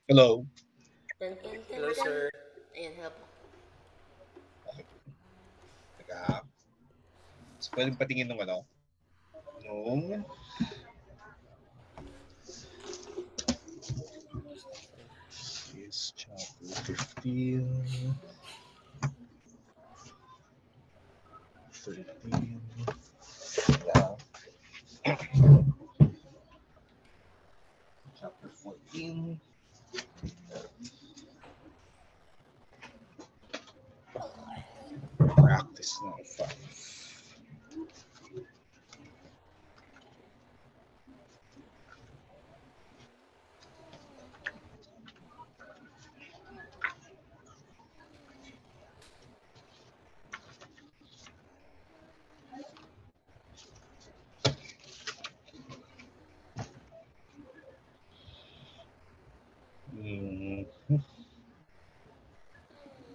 Hello. Tan, tan, tan, Hello, tan. sir. Ayan, help. Okay. Teka. So, pwedeng patingin ng ano? Nung is chapter 15, 13. Yeah. Chapter 14. Practice na 5.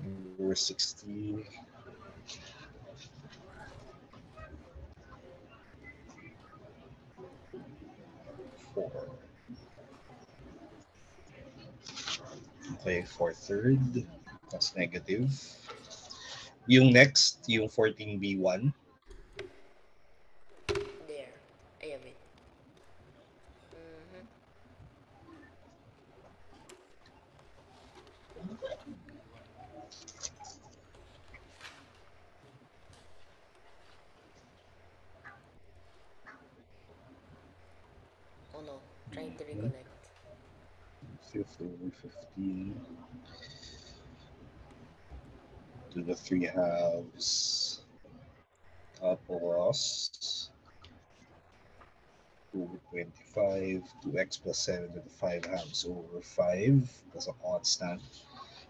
Number 60. 4. Okay, for third. That's negative. Yung next, yung 14b1. There. I have it. Mhm. Oh no. Trying to reconnect. Fifth over 15. To the 3 halves. Tapos over 25, 2x plus 7 to the 5 halves over 5. That's a constant.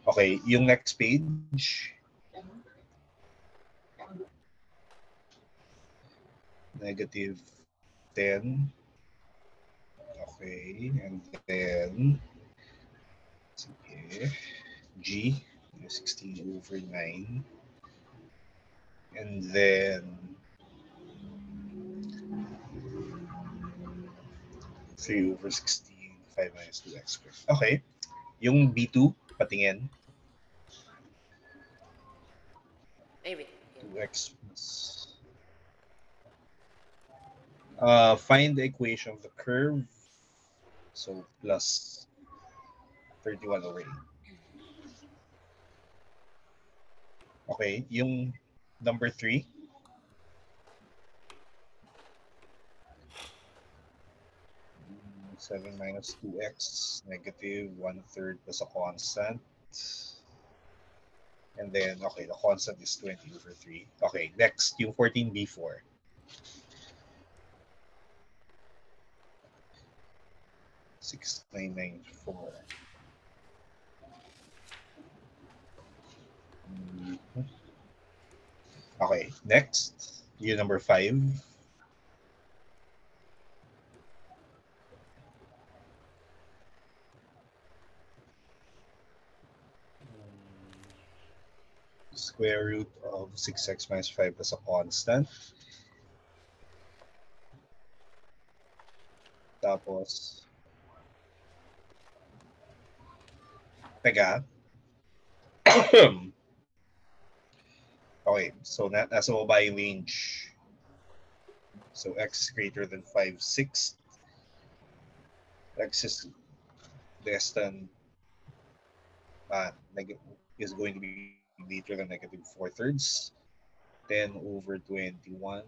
Okay, yung next page. Negative 10. Okay, and then sige, G, 16 over 9. And then 3 over 16, 5 minus 2x squared. Okay, yung B2, patingin. I have it. 2x plus. Find the equation of the curve. So plus 31 over 8. Okay, yung number 3. 7 minus 2x, negative 1/3 plus a constant. And then, okay, the constant is 20 over 3. Okay, next, yung 14b4. Six nine nine four. Okay, next, yung number 5. Square root of 6x minus 5 plus a constant. Tapos, teka. Okay, so nasa baba yung range. So x greater than 5/6. X is less than is going to be greater than negative 4/3. 10 over 21.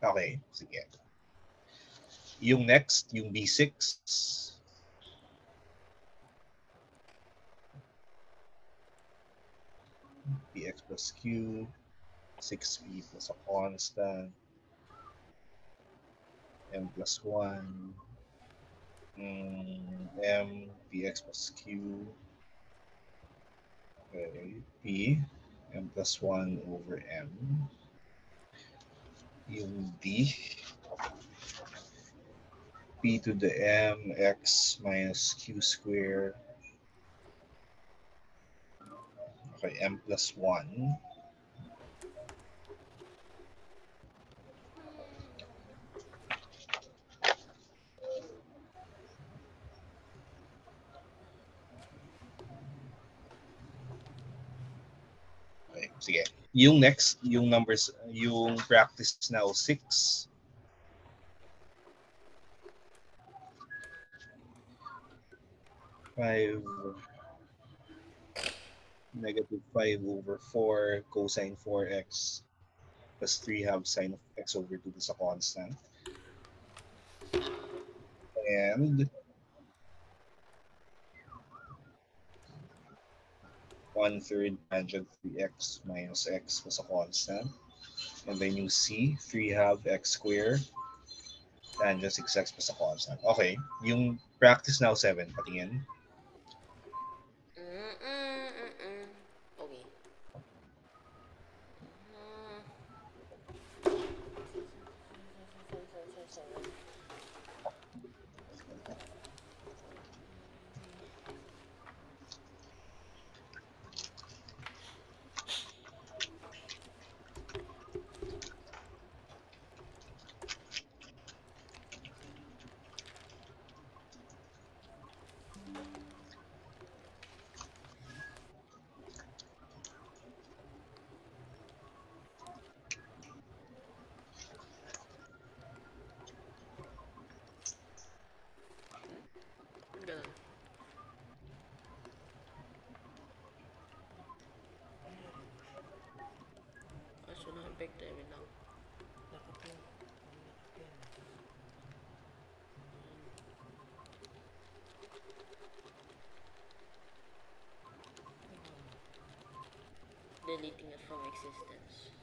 Okay, sige. Yung next, yung B6. Bx plus q. 6b plus a constant. M plus 1. M bx plus q. Okay, p. M plus 1 over m. Yung d. P to the m x minus q squared. Okay, m plus 1. Sige. Yung next, yung numbers, yung practice now 6. Five negative 5 over 4 cosine 4x plus 3 half sine of x over 2 is a constant. And 1/3 tangent 3x minus x was a constant. And then you see 3 half x squared tangent 6x was a constant. Okay, yung practice now 7, patingin. Okay. Ganun. Kaso na-effect tayo lang. Deleting it from existence.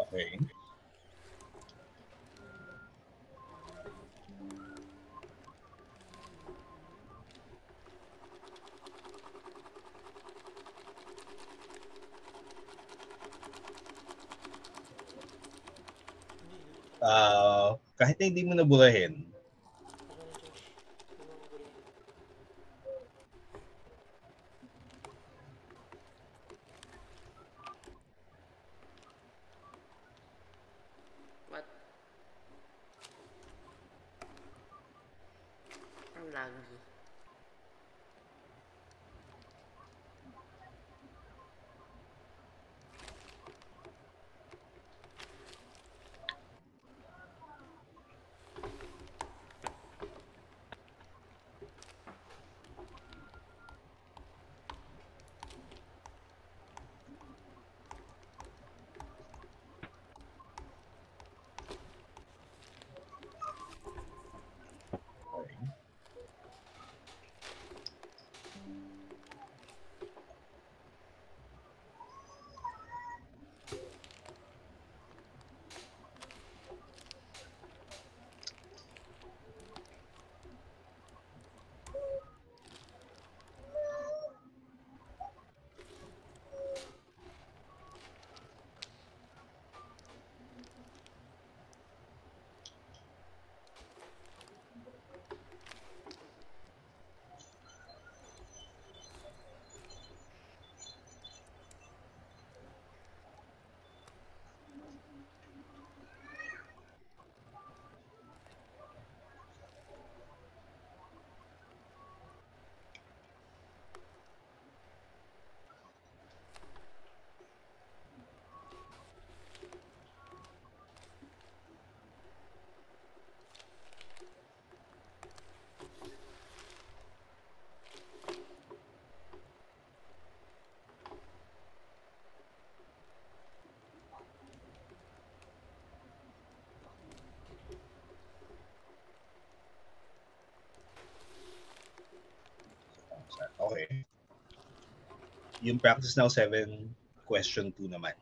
Okay. Kahit na hindi mo naburahin, What? Ang lagi. okay. Yung practice now 7 question 2 naman.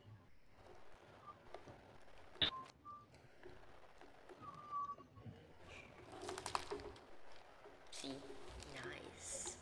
See? Nice.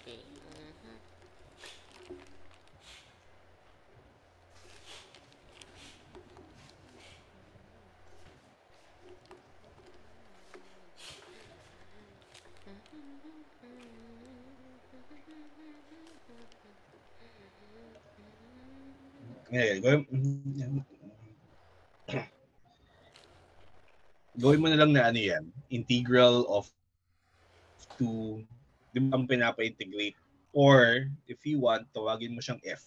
Okay. Ngayon, gawin mo na lang na ano yan, integral of 2, di ba ang pinapa-integrate? Or, if you want, tawagin mo siyang F.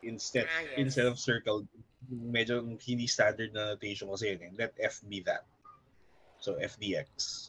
Instead Yes. of circle, medyo hindi standard na notation kasi yun eh. Let F be that. So, F dx.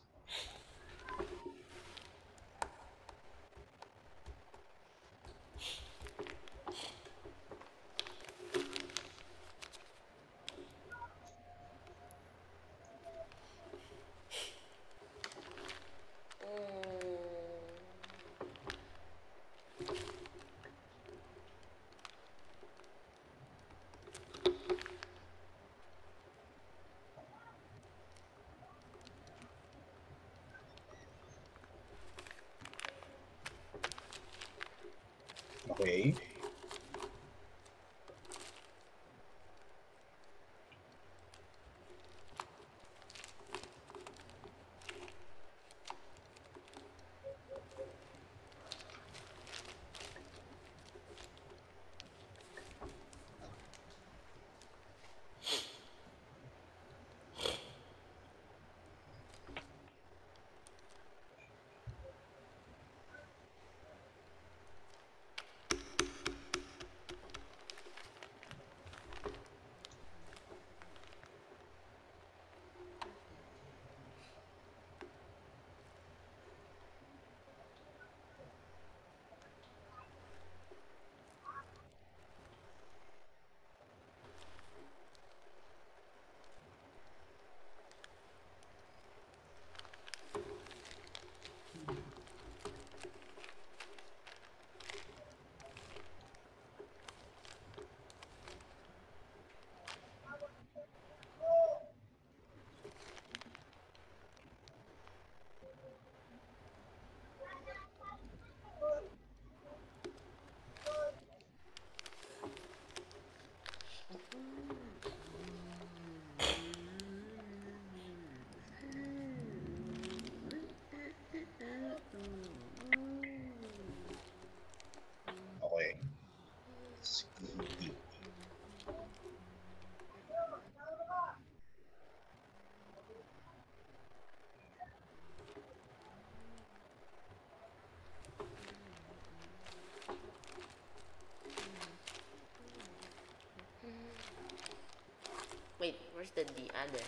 Where's the D? Ah, there.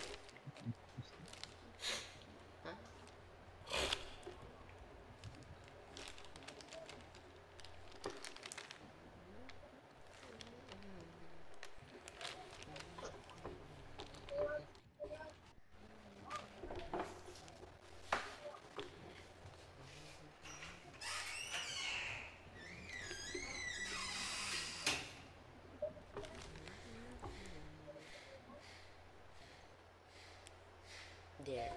Huh? There.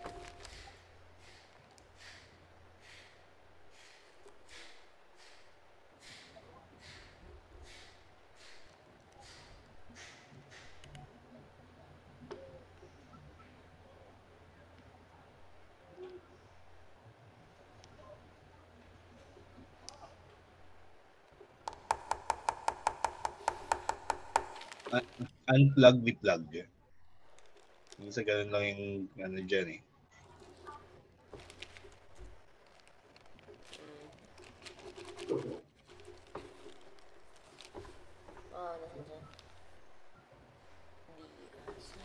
Unplug the plug. Minsan ganun lang yung ano dyan eh. Oh, nasa dyan. D. Asa.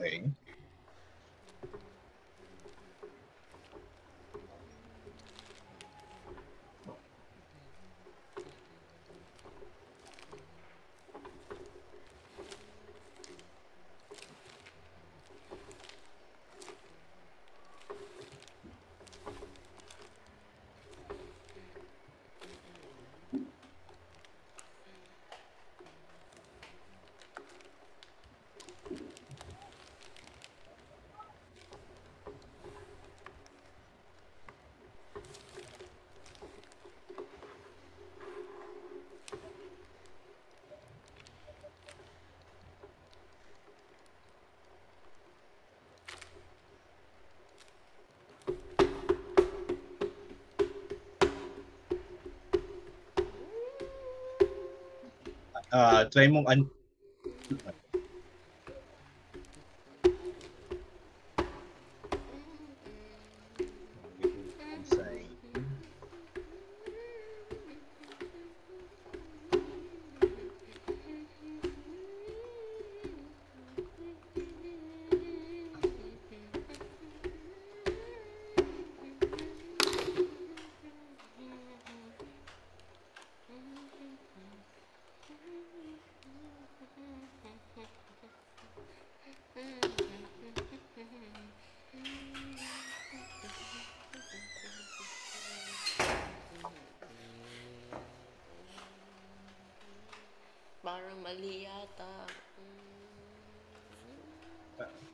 Okay. Try mong sign. Parang mali yata.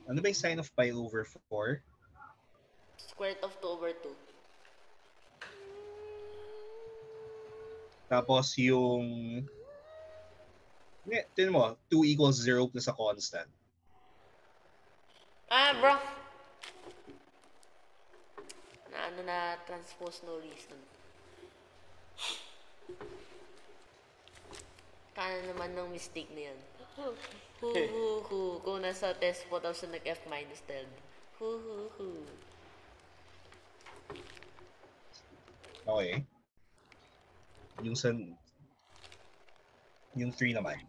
Ano ba yung sign of pi over 4? Square root of 2 over 2. Tapos yung, tinan mo, 2 equals 0 plus a constant. Bro. Na transpose no reason. Kana naman ng mistake na yan. Kung nasa test po tapos nag-F minus 10. Okay. Yung 3 naman.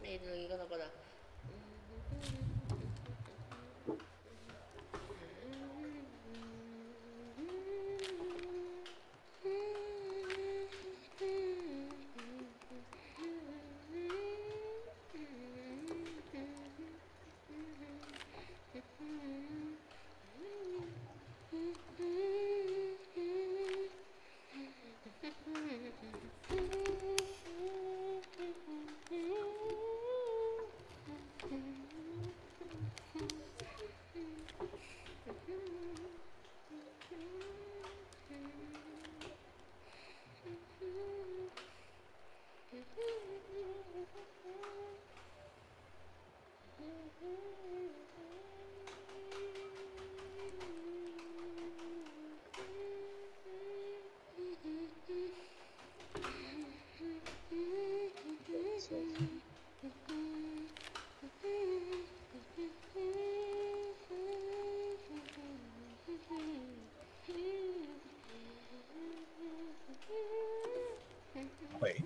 Nilagay ko na pala. Okay.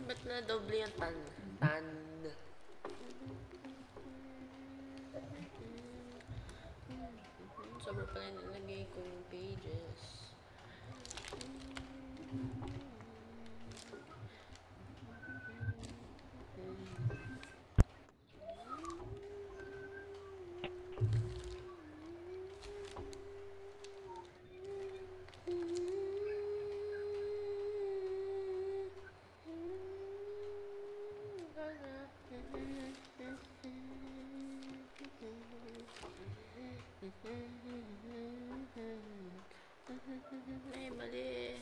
Ba't na doble yung tan? Tan. Sobra pala nilagay ko yung pages. Ay, mali.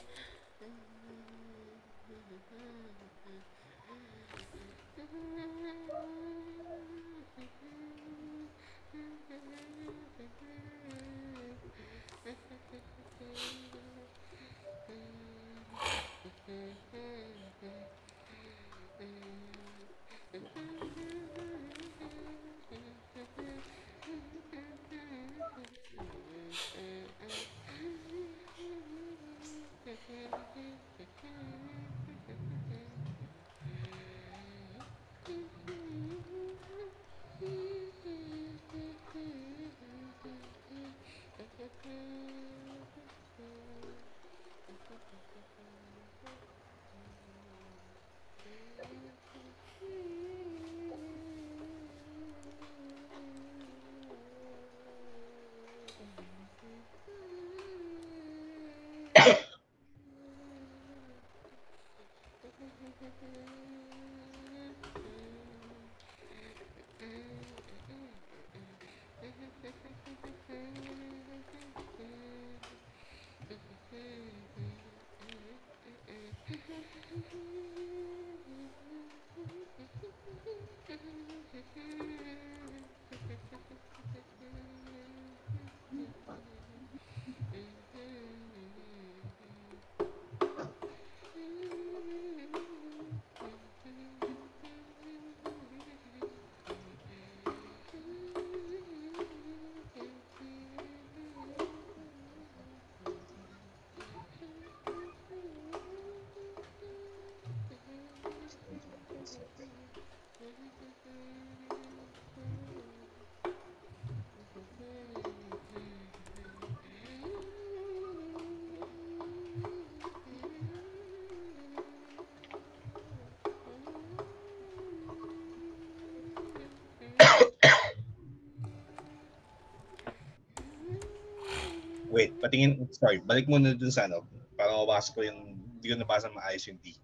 Wait, patingin, sorry, balik muna dun sa ano, para mabasa ko yung, hindi ko nabasa maayos yung T.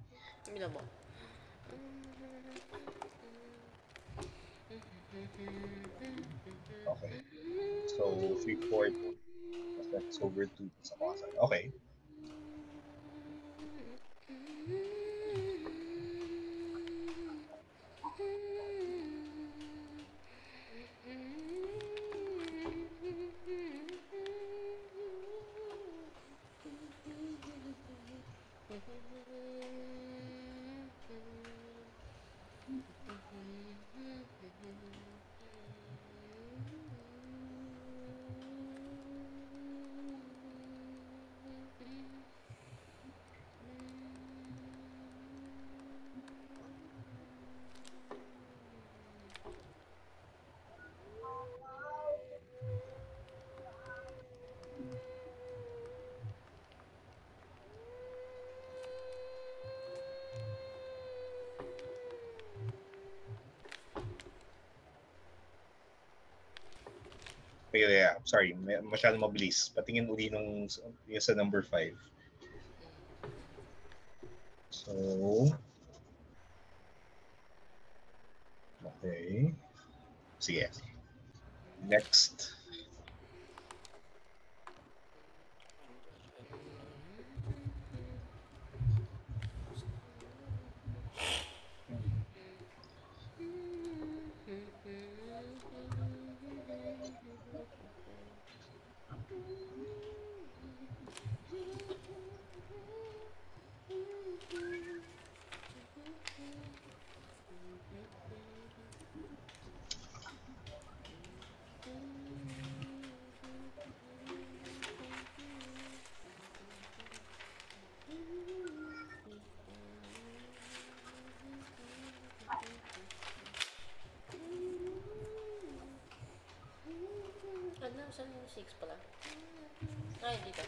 Bila mo. Okay. So, 3/4 that's over 2 sa kawasan. Okay. Okay, yeah. Sorry, masyadong mabilis. Patingin uli nung yung sa number 5. So, okay. Sige. Next. Saan yung 6 pala? Ay, dito.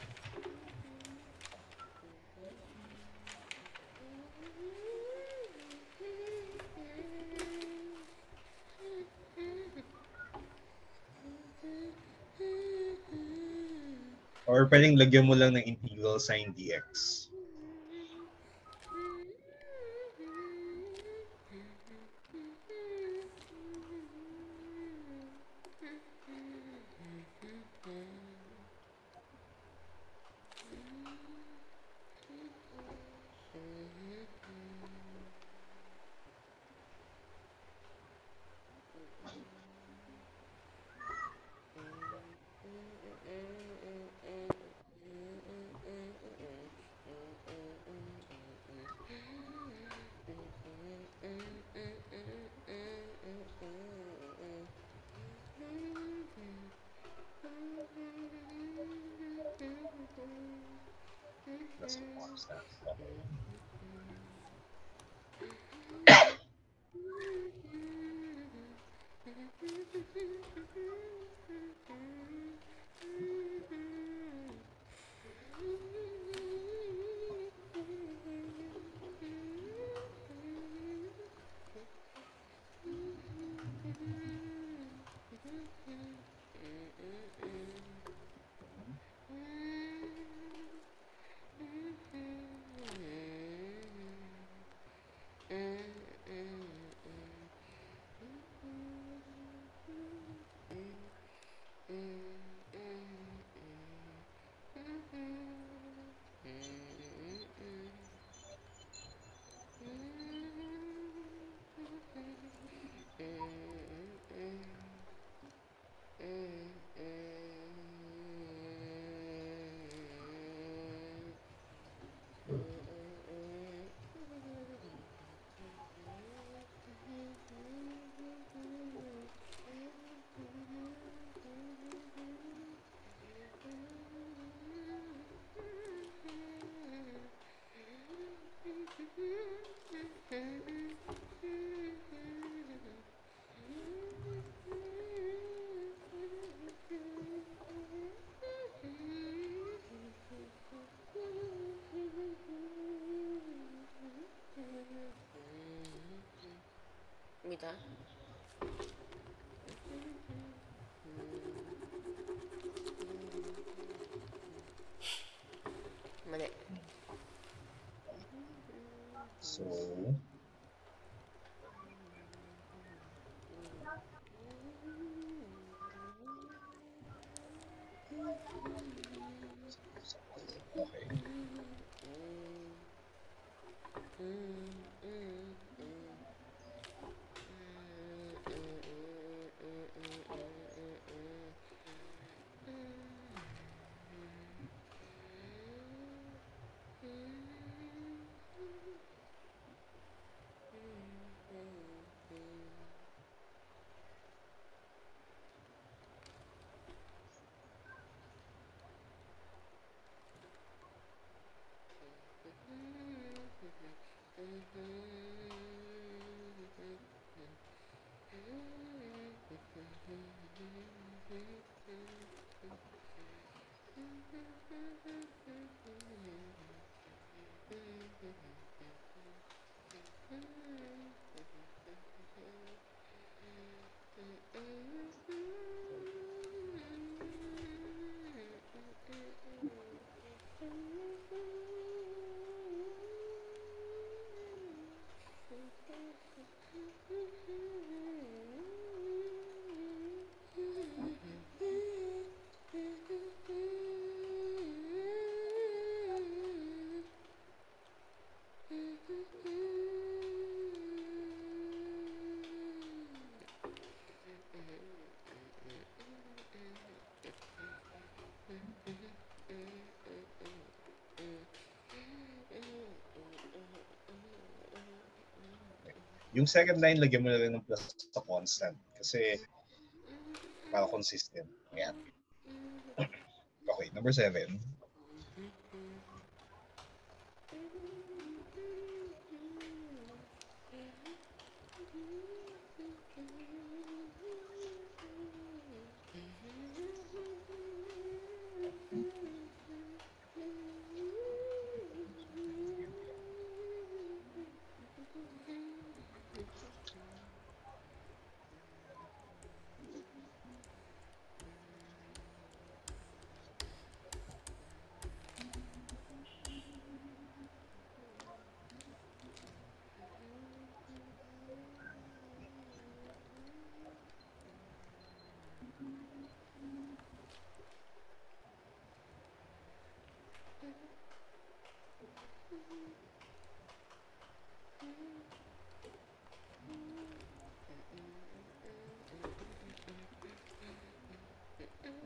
Or pwedeng lagyan mo lang ng integral sign dx. That's a constant. Okay. Wait, ha? Mali. So, okay. Yung second line, lagyan mo na rin ng plus sa constant kasi para consistent. Ayan. Okay, number 7.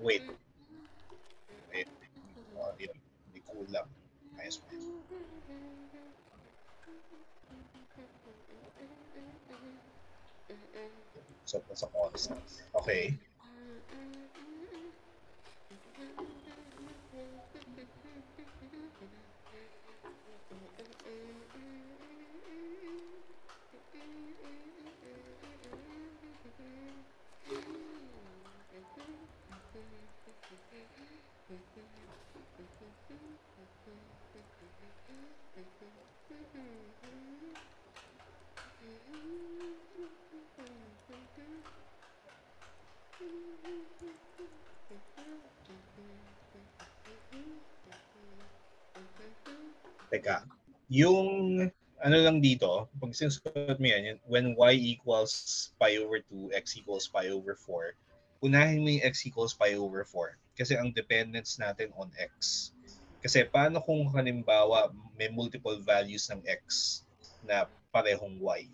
Wait. Wait. Yun. Hindi kulang. Ayos mo. So, sa constant. Okay. Teka. Yung ano lang dito, pag sinusulat mo yan, when y equals pi over 2, x equals pi over 4, unahin mo yung x equals pi over 4. Kasi ang dependence natin on x. Kasi paano kung halimbawa may multiple values ng x na parehong y?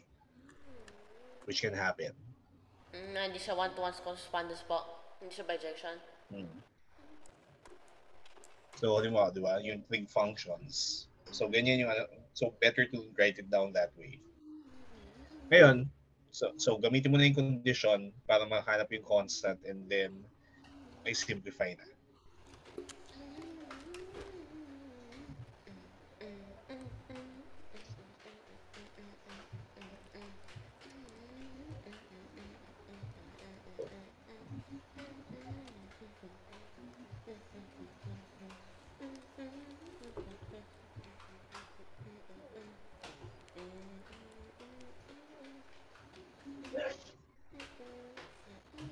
Which can happen. Hindi siya one-to-one correspondence po. Hindi siya bijection. So, halimbawa, di ba? Yung trig functions. So, ganyan yung ano. So, better to write it down that way. Ngayon, so gamitin mo na yung condition para makahanap yung constant and then may simplify na.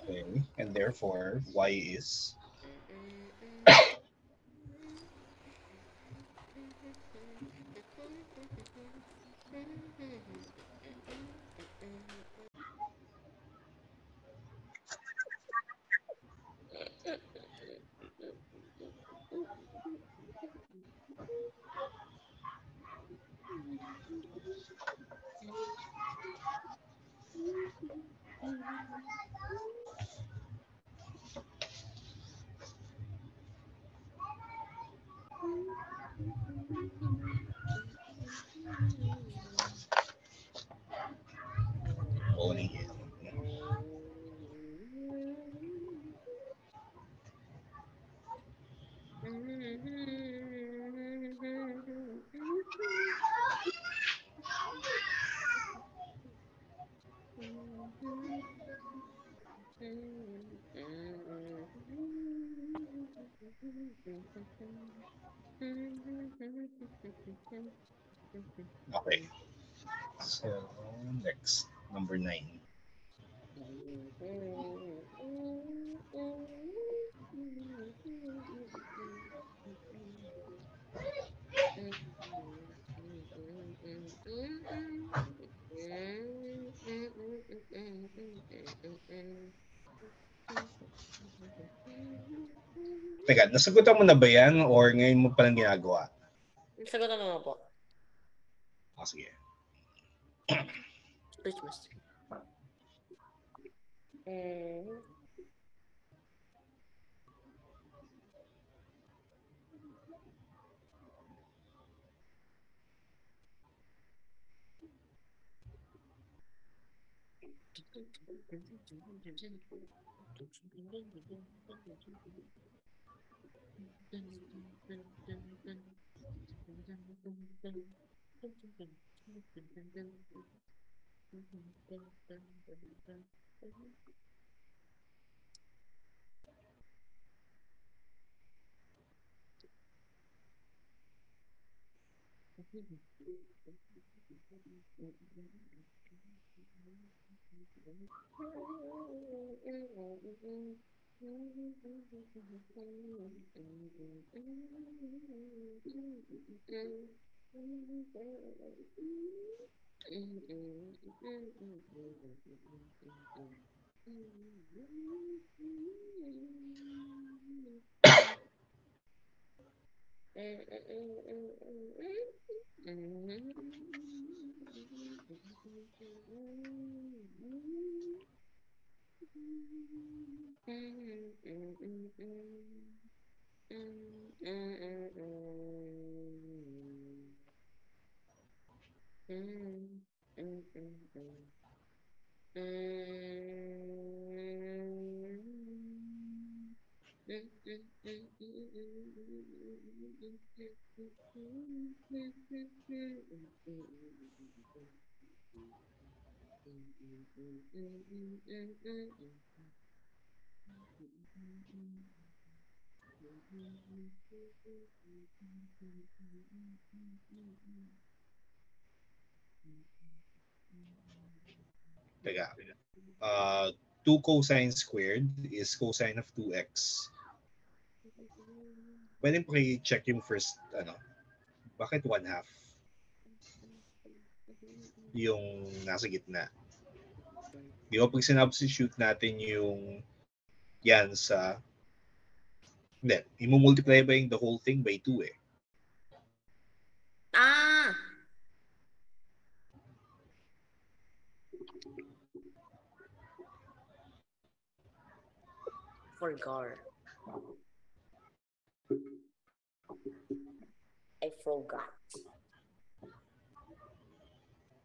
Okay, and therefore, y is only it. Okay. So, next, number 9. Teka, nasagutan mo na ba yan or ngayon mo palang ginagawa? Sagutan mo na po. Sige. Rich mystery. Teka. 2 cosine squared is cosine of 2x. Pwede po i-check yung first, bakit 1/2? Yung nasa gitna. Di ba pag sinubstitute natin yung yan sa, hindi, i-multiply ba yung the whole thing by 2 eh? Ah! Forgot. I forgot.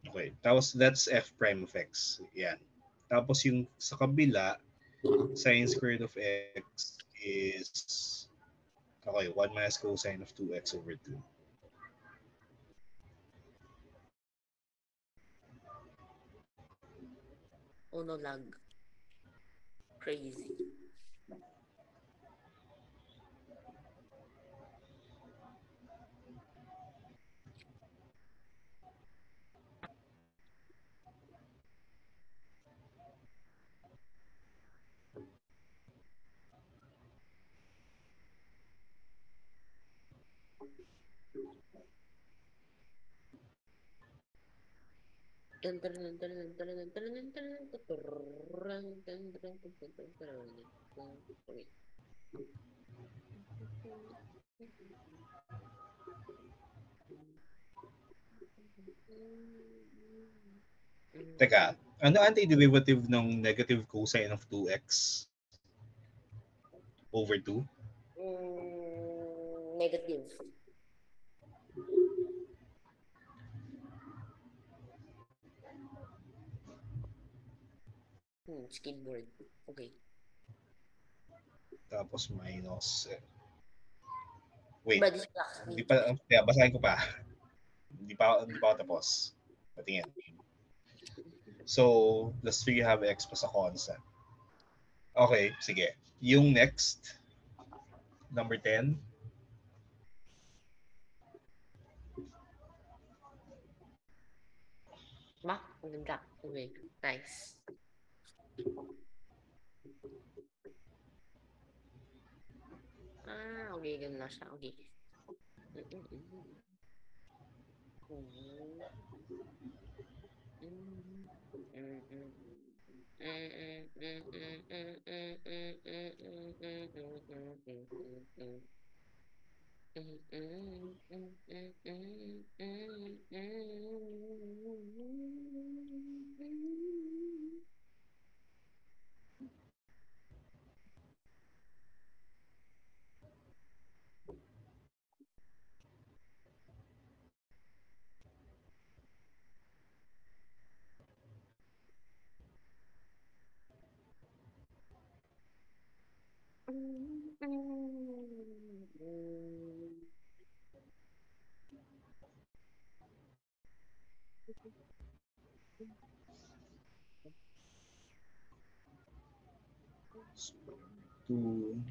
Okay. Tapos that's f prime of x. Yan. Tapos yung sa kabila, sine squared of x is, okay, 1 minus cosine of 2x over 2. Oh no, lag. Crazy. Teka, ano antiderivative ng negative cosine of 2x over 2? Negative. Skateboard. Okay. Tapos minus, wait, But this box hindi needs to pa, be. kaya basahin ko pa. Hindi pa ako tapos. Patingin. So, plus 3 have x plus a constant. Okay, sige. Yung next, number 10. Ma, ang ganda. Okay, nice. Okay, ganun na siya. Okay. Two.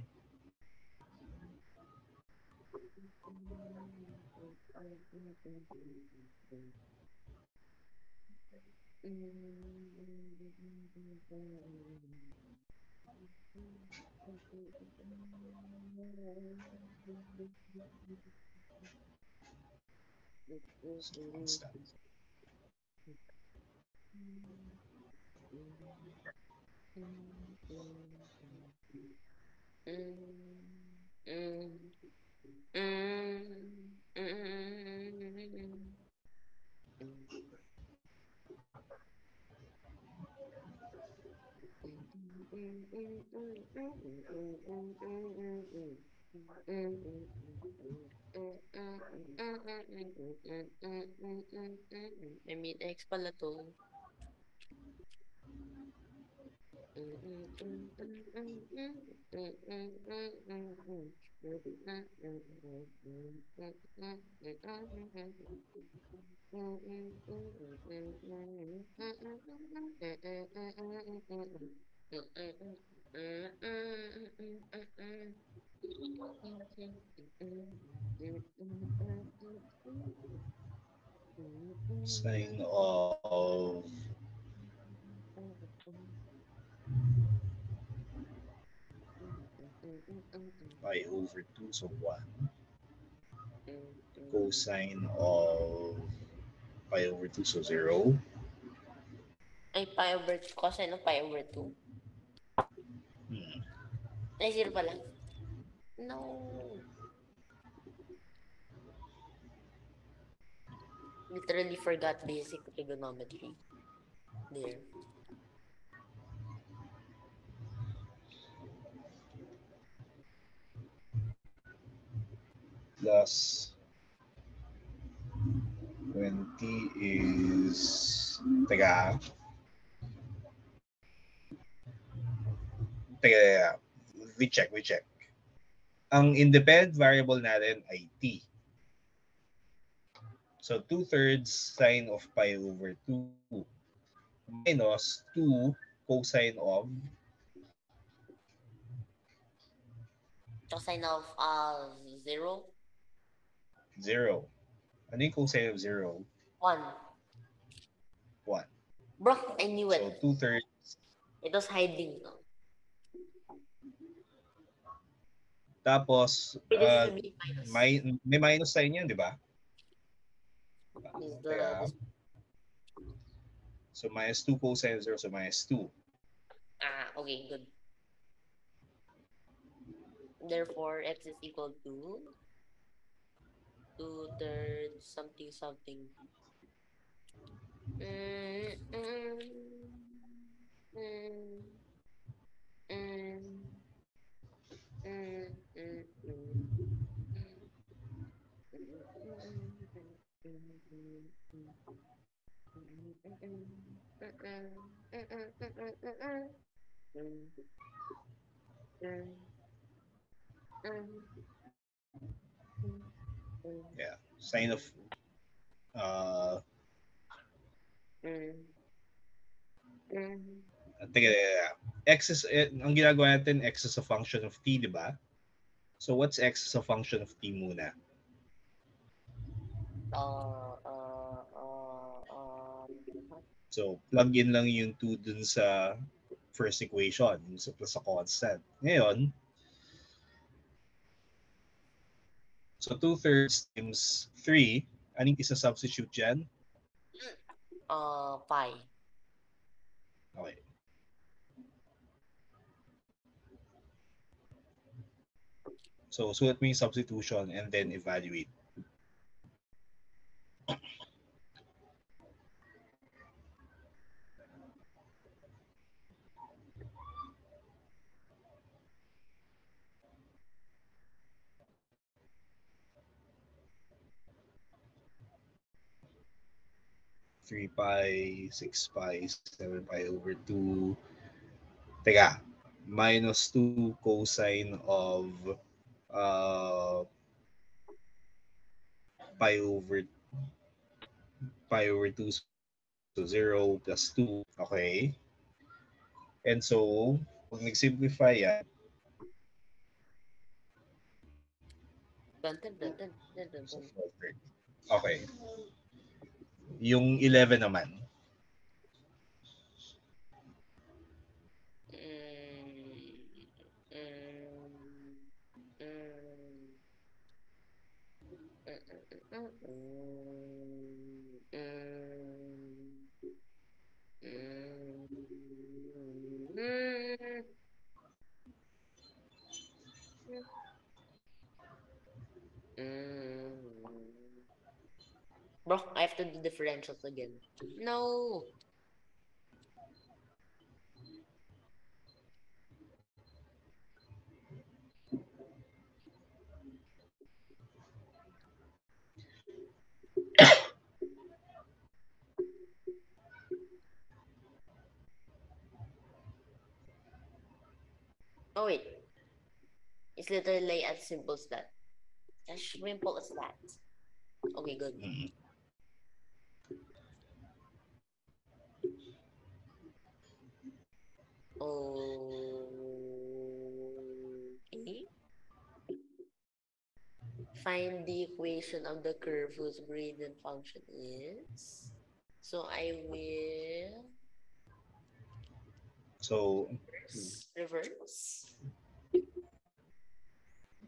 Constant. I mean, X pala to. Sine of pi over 2, so 1. Cosine of pi over 2, so 0. Ay, pi over, cosine of pi over 2. Hmm. Ay, 0 pala. No. Literally forgot basic trigonometry. There. Plus when t is teka teka we check ang independent variable natin ay t, so 2/3 sine of pi over 2 minus 2 cosine of Cosine of 0, 0. Ano yung cosine of 0? 1. 1. Bro, I knew So it. 2/3. It was hiding. Tapos Pwede sabihin minus. may minus sign yan, di ba? Is Teka. the... So minus 2 cosine of 0, so minus 2. Okay, good. Therefore, x is equal to 2/3 something something. Yeah. Sine of teka, x is ang ginagawa natin, x is a function of t, di ba? So what's x is a function of t muna? So plug in lang yung 2 dun sa first equation, yung sa plus sa constant. Ngayon, so 2/3 times 3, anong isa-substitute dyan? Pi. Okay. So sulat mo yung substitution and then evaluate. Three pi, 6 pi, 7 pi over 2. Teka, minus 2 cosine of pi over 2, so 0 plus 2. Okay. And so, pag nag-simplify yan, so 4/3. Okay. Yung 11 naman. Bro, I have to do differentials again. No. Oh wait, it's literally as simple as that. As simple as that. Okay, good. Mm. Okay. Find the equation of the curve whose gradient function is. So I will So, reverse.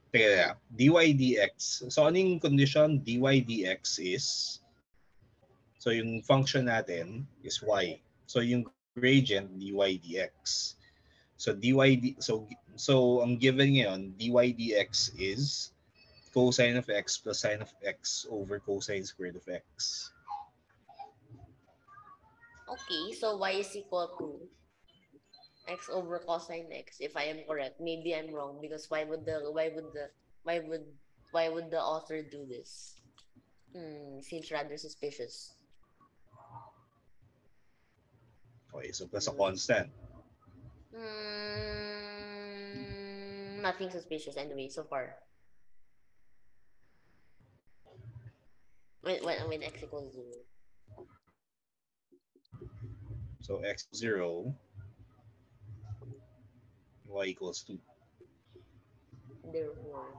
teka, dy dx. So, anong condition? Dy dx is, so yung function natin is y. So, yung gradient, dy dx. So, so ang given ngayon, dy dx is cosine of x plus sine of x over cosine squared of x. Okay, so y is equal to x over cosine x if I am correct. Maybe I'm wrong because why would the author do this? Seems rather suspicious. Okay, so plus a Hmm. constant. Nothing suspicious anyway so far. When x equals 0. So, x 0, y equals 2. Therefore.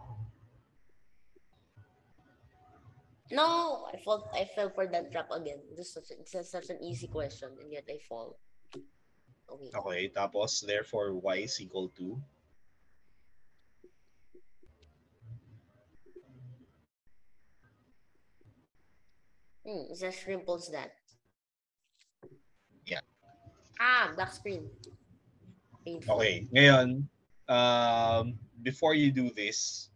No! I fell for that trap again. Such an easy question and yet I fall. Okay. Okay, tapos therefore y is equal to, It's as simple as that. yeah. Black screen. Painful. Okay, ngayon, before you do this,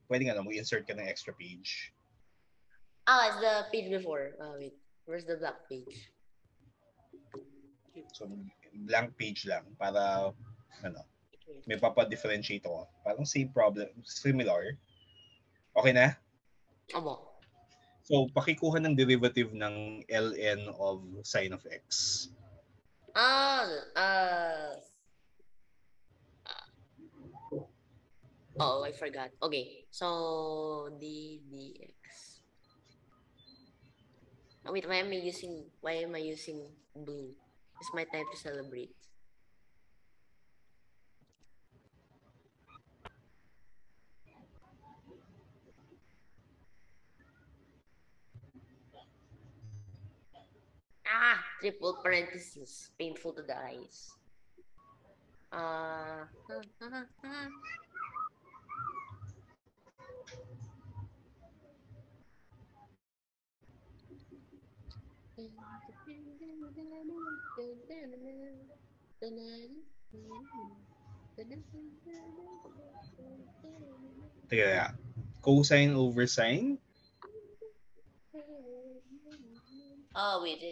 pwede nga na mag-insert ka ng extra page. It's the page before. Wait. Where's the black page? So, blank page lang para, ano, may papadifferentiate ako. Parang same problem, similar. Okay na? Amo. So, pakikuha ng derivative ng ln of sine of x. Ah, uh, oh, I forgot. Okay. So, dx. Oh, wait, why am I using blue? It's my time to celebrate. Triple parentheses. Painful to the eyes. Uh, Teka, cosine over sine? Oh, wait.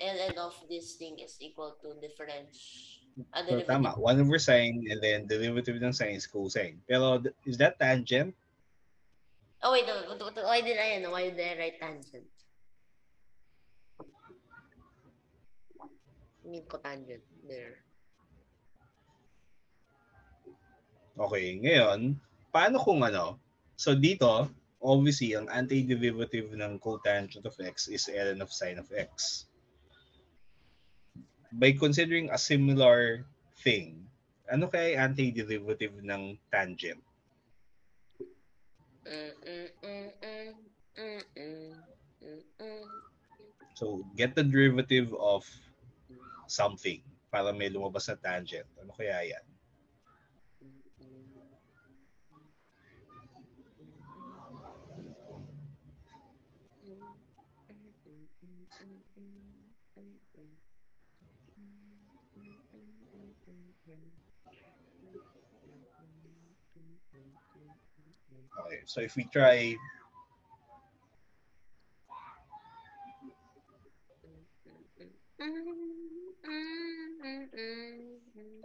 ln of this thing is equal to So, tama. derivative. 1 over sine and then derivative ng sine is cosine. Pero, is that tangent? Oh, wait, no, why did I write tangent? I mean cotangent. There. Okay, ngayon, paano kung ano? So, dito, obviously, ang antiderivative ng cotangent of x is ln of sine of x. By considering a similar thing, ano kaya antiderivative ng tangent? So, get the derivative of something para may lumabas na tangent. Ano kaya yan? Okay, so if we try,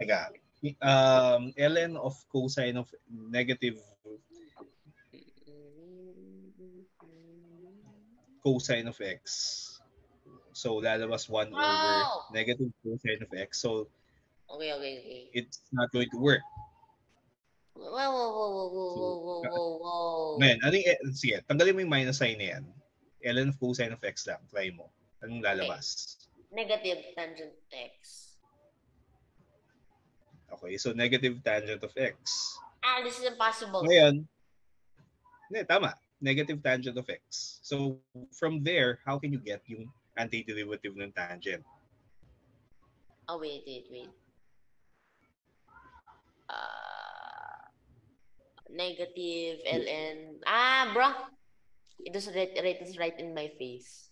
teka, ln of cosine of negative cosine of x. So, lalabas 1 over Oh! negative cosine of x. So, Okay. it's not going to work. So, Whoa. ngayon, sige, tanggalin mo yung minus sign na yan. ln of cosine of x lang. Try mo. Anong Okay. lalabas? Negative tangent x. Okay, so negative tangent of x. This is impossible. Ngayon, tama. Negative tangent of x. So, from there, how can you get yung antiderivative ng tangent? Oh, wait. Negative ln. Bro. It is right in my face.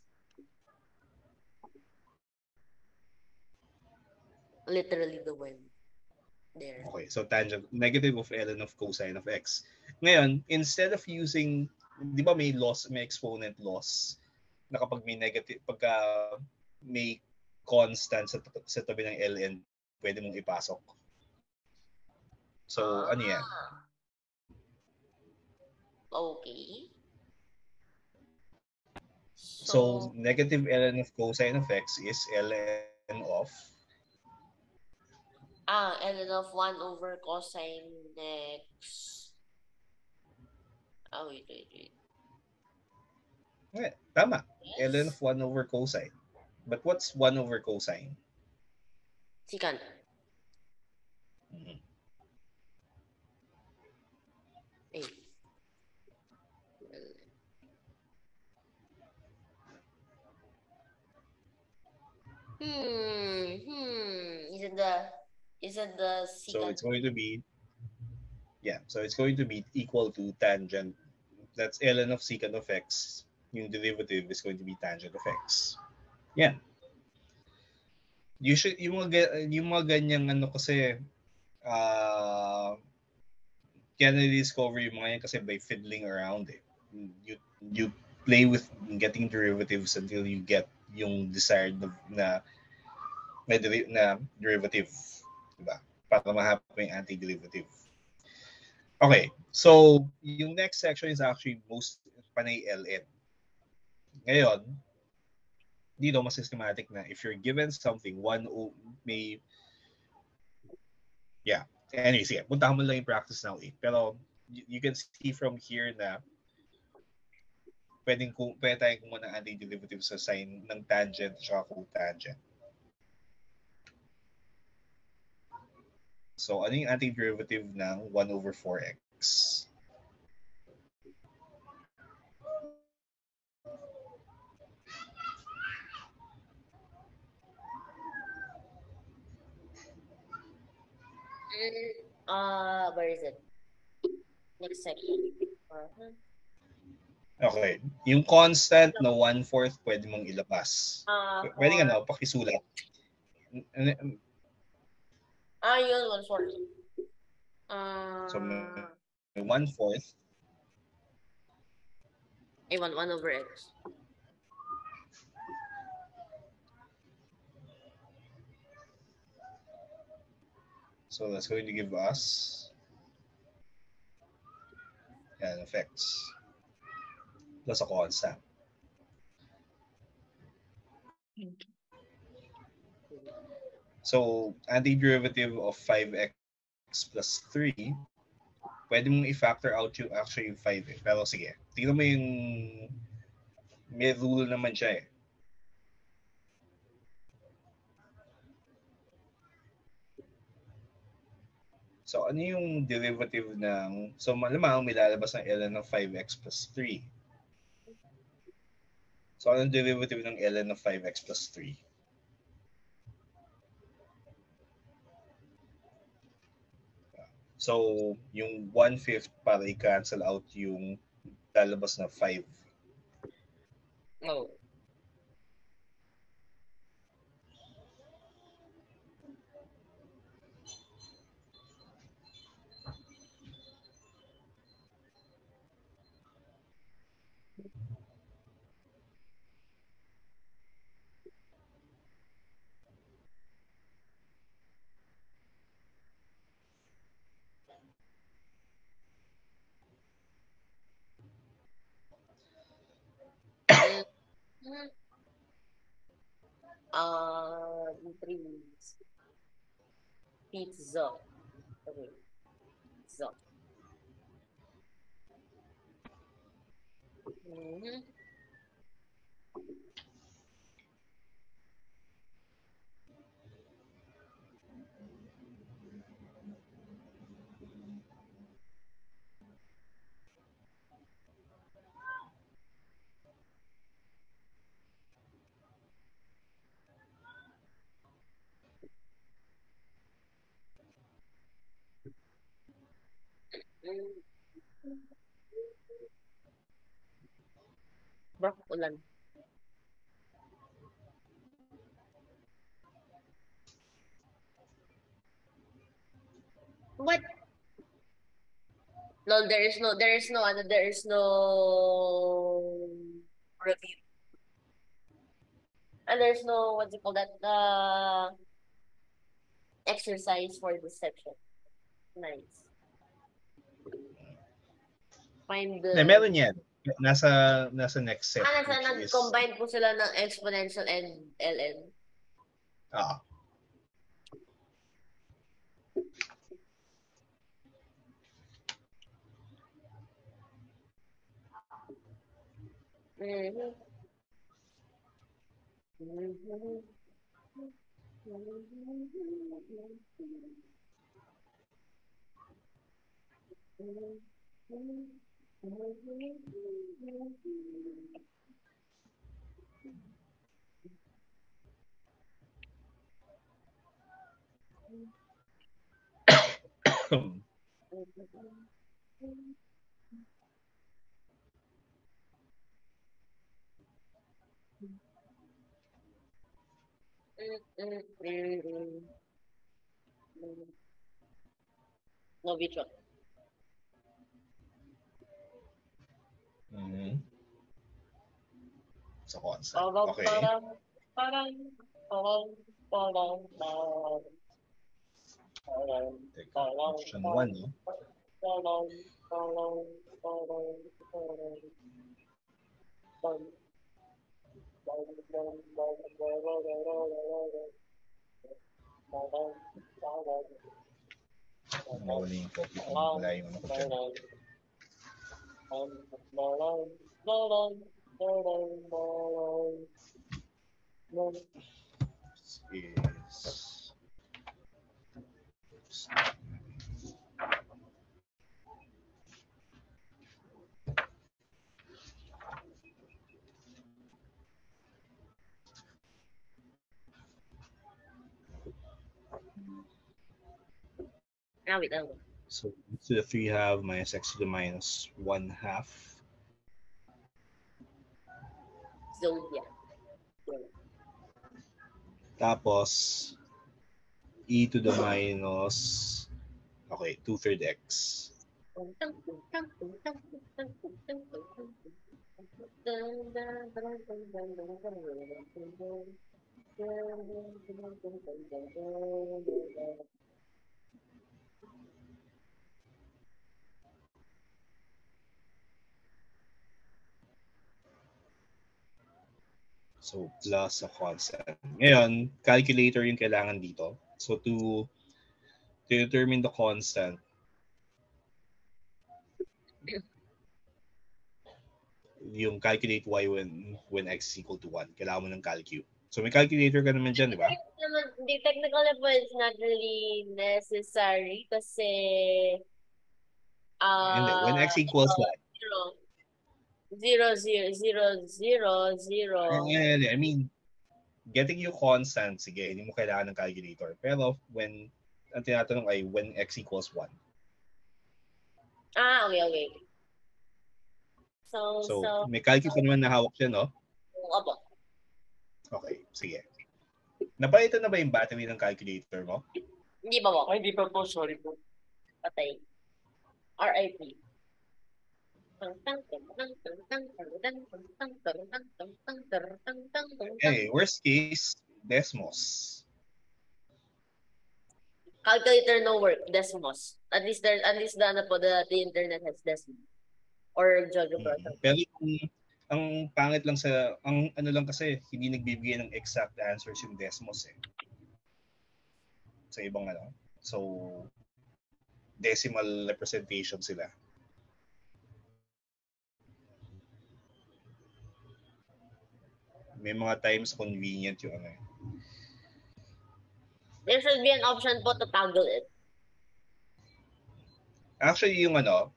Literally the one. There. Okay, so tangent, negative of ln of cosine of x. Ngayon, instead of using, di ba may loss, may exponent loss, na kapag may negative, pagka may constant sa tabi ng ln, pwede mong ipasok. So, ano yan? Okay. So, negative ln of cosine of x is ln of ln of 1 over cosine x. Wait. Tama. Yes. ln of 1 over cosine. But what's 1 over cosine? Secant. Mm-hmm. Is it the secant? So it's going to be, so it's going to be equal to tangent. That's ln of secant of x. Yung derivative is going to be tangent of x. Yan. Usually, yung mga ganyang ano kasi, kaya na-discover yung mga yan kasi by fiddling around eh. You play with getting derivatives until you get yung desired na derivative. Diba? Para mahanap mo yung antiderivative. Okay, so yung next section is actually most panay ln. Ngayon, dito mas systematic na if you're given something, may anyway, sige, puntahan mo lang yung practice now 8. Pero you can see from here na pwede tayong kumuha ng antiderivative sa sign ng tangent at cotangent. So, ano yung antiderivative ng 1 over 4x? Where is it? Next section. Okay. Yung constant na 1/4 pwede mong ilabas. Pwede nga pakisulat. Yun, 1/4. So, 1/4. 1 over x. So, that's going to give us of x plus a constant. So, antiderivative of 5x plus 3, pwede mong i-factor out yung 5 eh. Pero sige, tingnan mo yung may rule naman siya eh. So, ano yung derivative ng, so malamang may lalabas ng ln of 5x plus 3. So, anong derivative ng ln of 5x plus 3? So, yung 1/5 para i-cancel out yung lalabas na 5. Oh. In 3 minutes. Pizza. Okay. Pizza. Mhm. Mm. Bro, ulan. What? No, there is no review. And there's no, what do you call that, exercise for deception. Nice. Find Meron the, yan. Nasa next set, which is, nag-combine po sila ng exponential and ln. ah, Mhm. Mhm. No visual. mhm, sa concept. Parang, Okay. parang, parang, parang, parang, parang, parang, Teka, parang, option 1, parang, no? parang, parang, parang, parang, parang, Nawala yung copy ko. Wala yung ano ko dyan. Is... wait, So, x to the 3 half minus x to the minus 1 half. Zodiac. Tapos, e to the minus, okay, 2/3 x. So, plus sa constant. Ngayon, calculator yung kailangan dito. So, to determine the constant, yung calculate y when x is equal to 1, kailangan mo ng calcu. So, may calculator ka naman dyan, di ba? The technical level is not really necessary kasi Hindi. When x equals what? zero, zero, zero, zero, zero. I mean, getting you constant, sige, hindi mo kailangan ng calculator. Pero when, ang tinatanong ay when x equals 1. Okay. So, may calcu ka naman na hawak siya, no? Opo. Okay, sige. Napalitan na ba yung battery ng calculator mo? Hindi pa po. Hindi pa po, sorry po. Patay. RIP. Hey, worst case, Desmos. Calculator no work, Desmos. At least the internet has Desmos or GeoGebra. Pero Ang pangit lang ang ano lang kasi, hindi nagbibigay ng exact answers yung Desmos eh. Sa ibang ano. So, decimal representation sila. May mga times convenient yung ano eh. There should be an option po to toggle it. Actually, yung ano,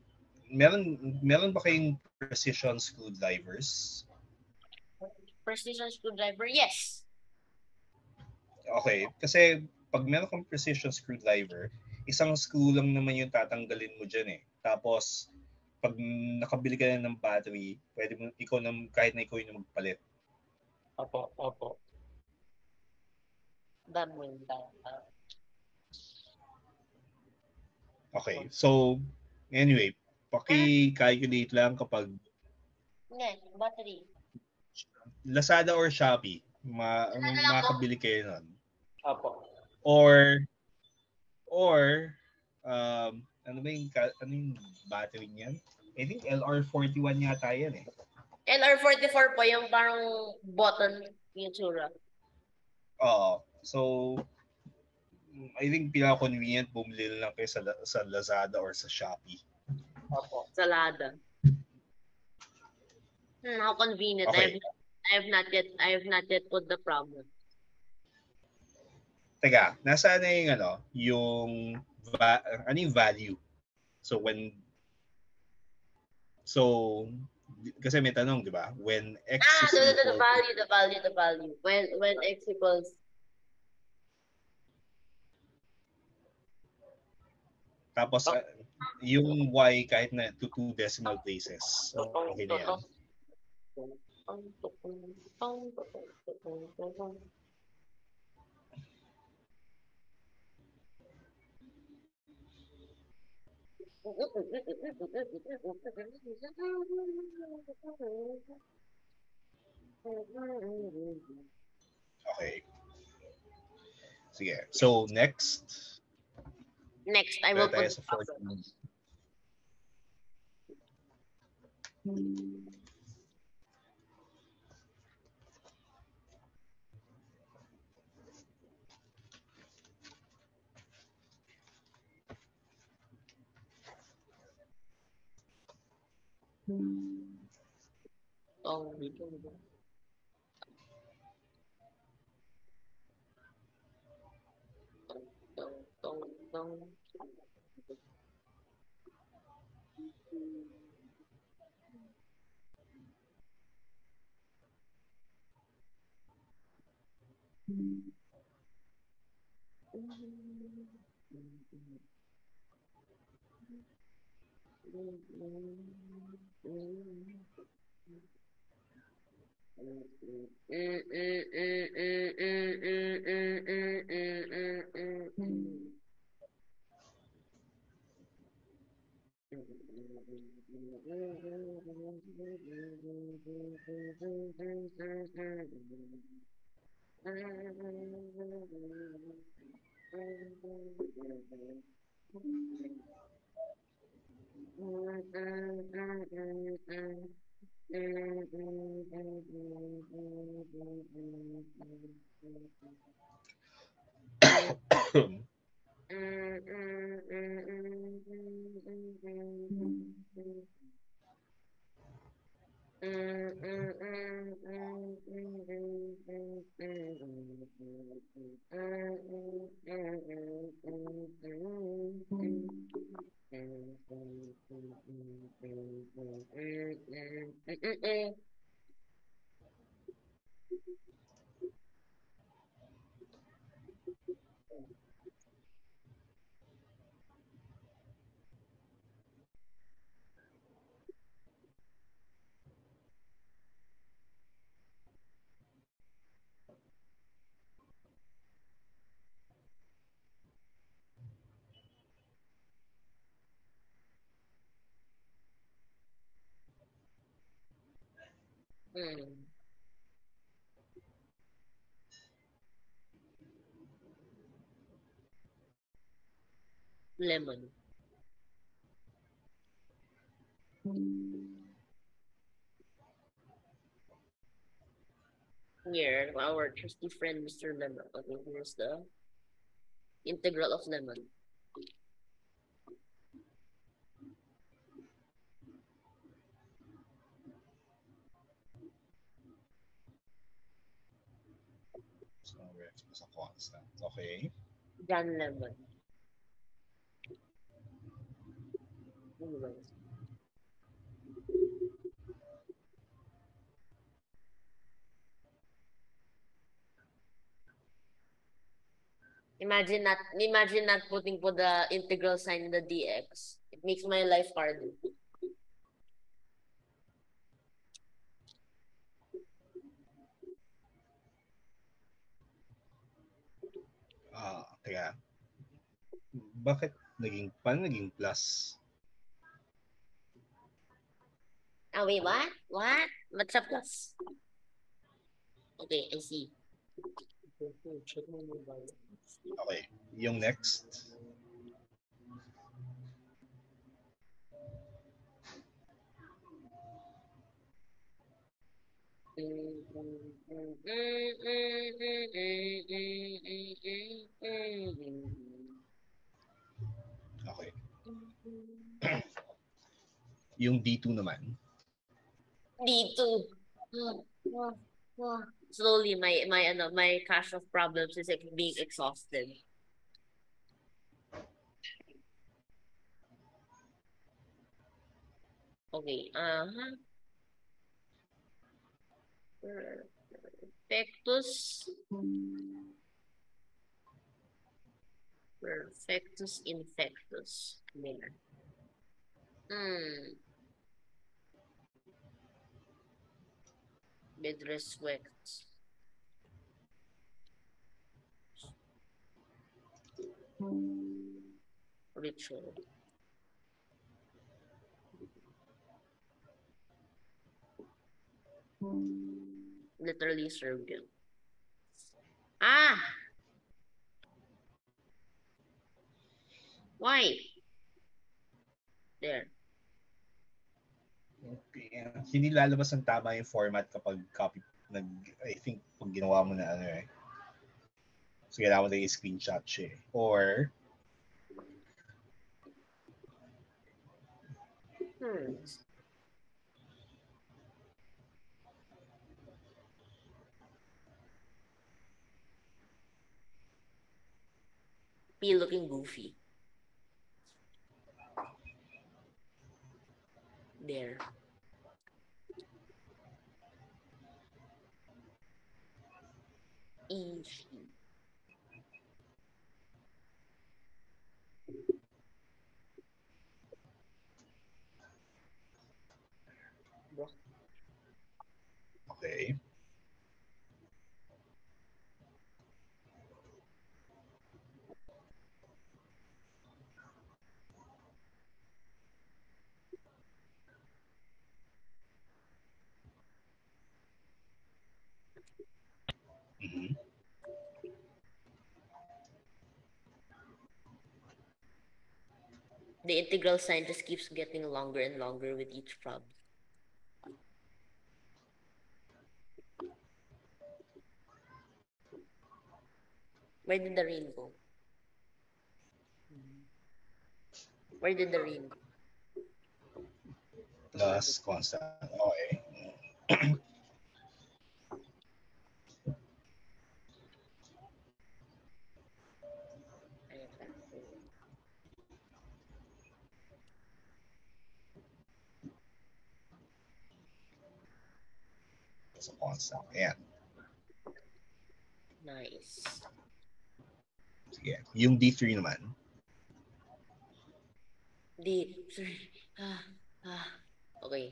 meron ba kayong precision screwdrivers? Precision screwdriver, yes. Okay, kasi pag meron kang precision screwdriver, isang screw lang naman yung tatanggalin mo dyan eh. Tapos, pag nakabili ka na ng battery, pwede mo, kahit na ikaw yung magpalit. Opo. Dami. Okay, so, anyway, paki-calculate lang kapag Battery. Lazada or Shopee, Lazada lang po. makakabili kayo nun. Opo. Or, ano yung battery niyan? I think LR41 yata yan eh. LR44 po, yung parang button yung tsura. Oo. So, I think pinaka-convenient bumili lang kayo sa Lazada or sa Shopee. Opo. Sa Lazada. How convenient. Okay. I have not yet put the problem. Teka, nasaan na yung ano, ano yung value? So kasi may tanong, di ba? When x is equal the value. When x equals. Tapos yung y kahit na to 2 decimal places. Okay na yan. Okay. Sige. So, next. Next, I will put the problem. Lemon. Here, our trusty friend, Mr. Lemon. Okay, here's the integral of lemon. So, x plus a constant. Okay. John Lemon. Anyways. Imagine not putting po the integral sign in the dx. It makes my life harder. Teka. Bakit paano naging plus? Ah, wait, what? What? What's a plus? Okay, I see. Okay. Yung next. Okay. Yung D2 naman. D2. Slowly, my cache of problems is like being exhausted. Okay. Perfectus infectus. There. With respect. Ritual. Literally surreal. Ah! Why? There. Okay. Hindi lalabas ng tama yung format kapag I think pag ginawa mo na ano eh. So, kailangan mo na i-screenshot siya eh. Or, P looking goofy. There. Easy. okay. Mm-hmm. The integral sign just keeps getting longer and longer with each problem. Where did the rain go? Where did the rain go? Plus constant. Okay. Plus a constant. Ayan. Nice. Sige. Yung D3 naman. D3. Okay.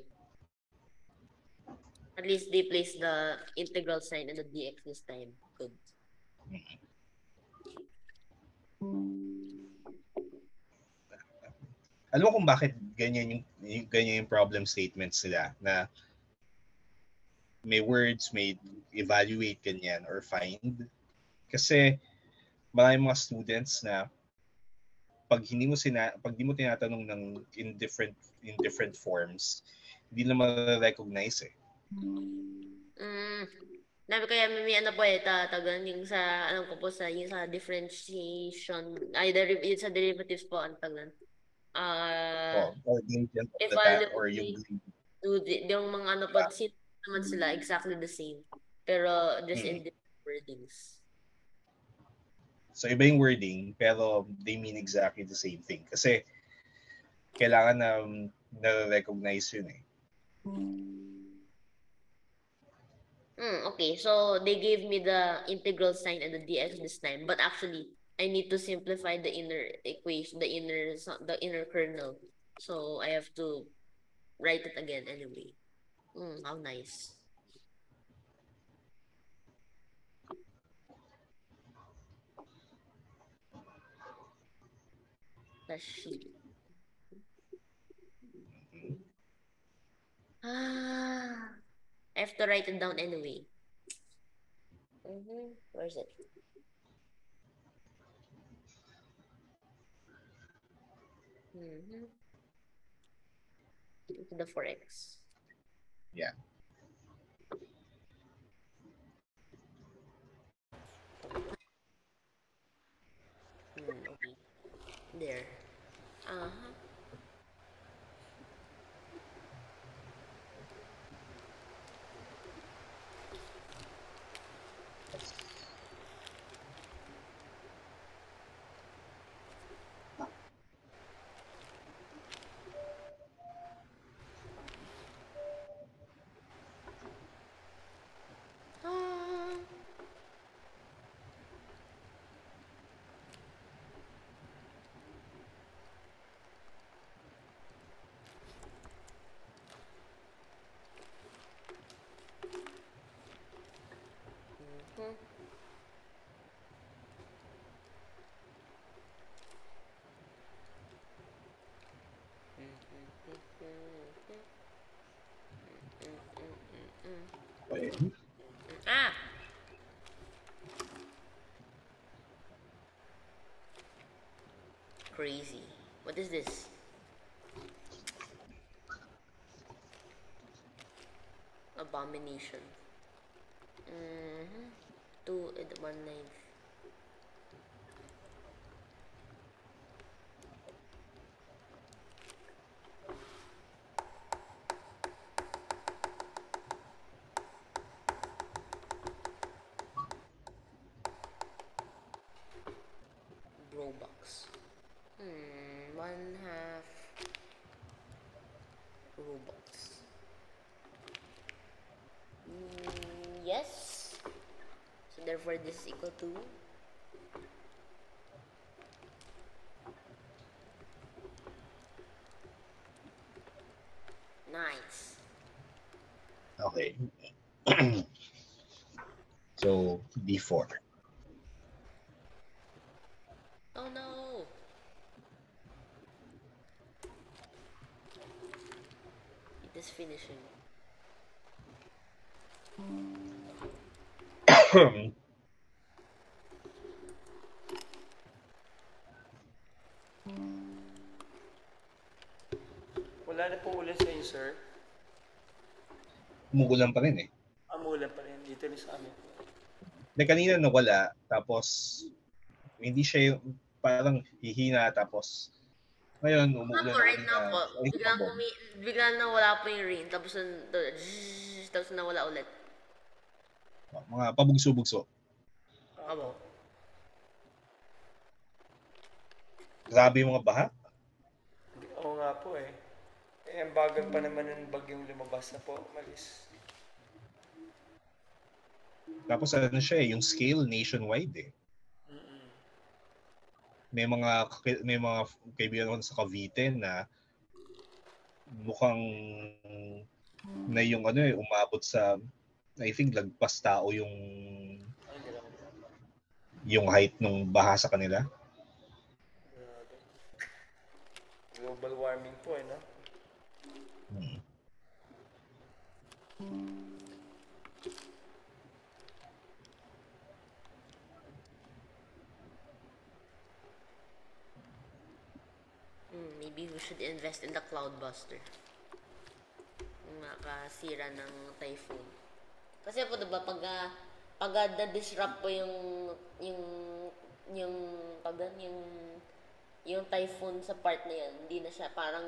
At least they place the integral sign and the dx this time. Good. Alam mo kung bakit ganyan yung problem statements nila na may words, may evaluate ganyan or find. Kasi maraming mga students na pag di mo tinatanong ng in different forms, hindi na ma-recognize eh. Kaya may ano po tagan yung sa, alam ko po yung sa differentiation, yung sa derivatives po, ang tagan. Or gradient of the time, or yung Evaluate yung mga ano po, naman sila exactly the same. Pero just in different wordings. So, iba yung wording, pero they mean exactly the same thing. Kasi, kailangan na na-recognize yun eh. Okay, so they gave me the integral sign and the dx this time, but actually, I need to simplify the inner equation, the inner kernel. So I have to write it again anyway. How nice. The sheet. I have to write it down anyway. Where's it? The 4x. Yeah. Okay. There. Crazy. What is this? Abomination. 2 and 1/9. Robux. 1/2 Robux. Yes. So therefore this is equal to nice. Okay. So, D4. Oh no. It is finishing. Wala na po ulit sa inyo, sir. Umuulan pa rin eh. Amulan pa rin dito rin sa amin. Kanina nawala, tapos hindi siya yung parang hihina, tapos ngayon umuulan Ako right ulit now po, na biglang nawala po yung rain, tapos nawala ulit. mga pabugso-bugso. Abo. Grabe yung mga baha. Oo nga po eh. Eh, ang bagal pa naman ng bagyong lumabas na po, malis. Tapos ano siya eh, yung scale nationwide eh. May mga kaibigan ko sa Cavite na mukhang na yung ano eh, umabot sa, I think lagpas tao yung height ng baha sa kanila. Global warming po eh, no? Maybe we should invest in the Cloudbuster. Nakasira ng typhoon. Kasi po diba pag na-disrupt po yung yung yung typhoon sa part na yan, hindi na siya parang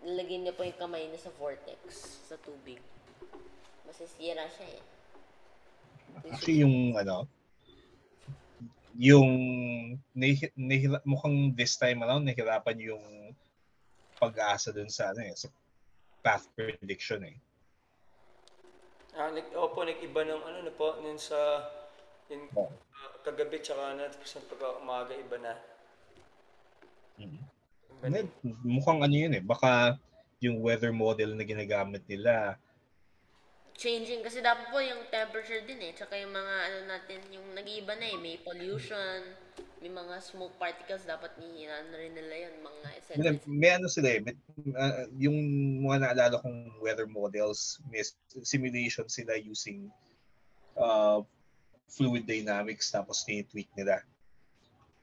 lalagyan niya po yung kamay niya sa vortex sa tubig. Masisira siya eh. Actually, yung mukhang this time around nahirapan yung pag-asa dun sa sa path prediction eh. Nag-iba ng na po, yun sa kagabi tsaka sa pagka-umaga iba na. Mukhang yun eh, baka yung weather model na ginagamit nila changing kasi dapat po yung temperature din eh. Tsaka yung mga natin, yung nag-iiba na eh. May pollution, may mga smoke particles, dapat rin nila yun, mga essential. May sila eh, yung mga naalala kong weather models, may simulation sila using fluid dynamics tapos ni-tweak nila.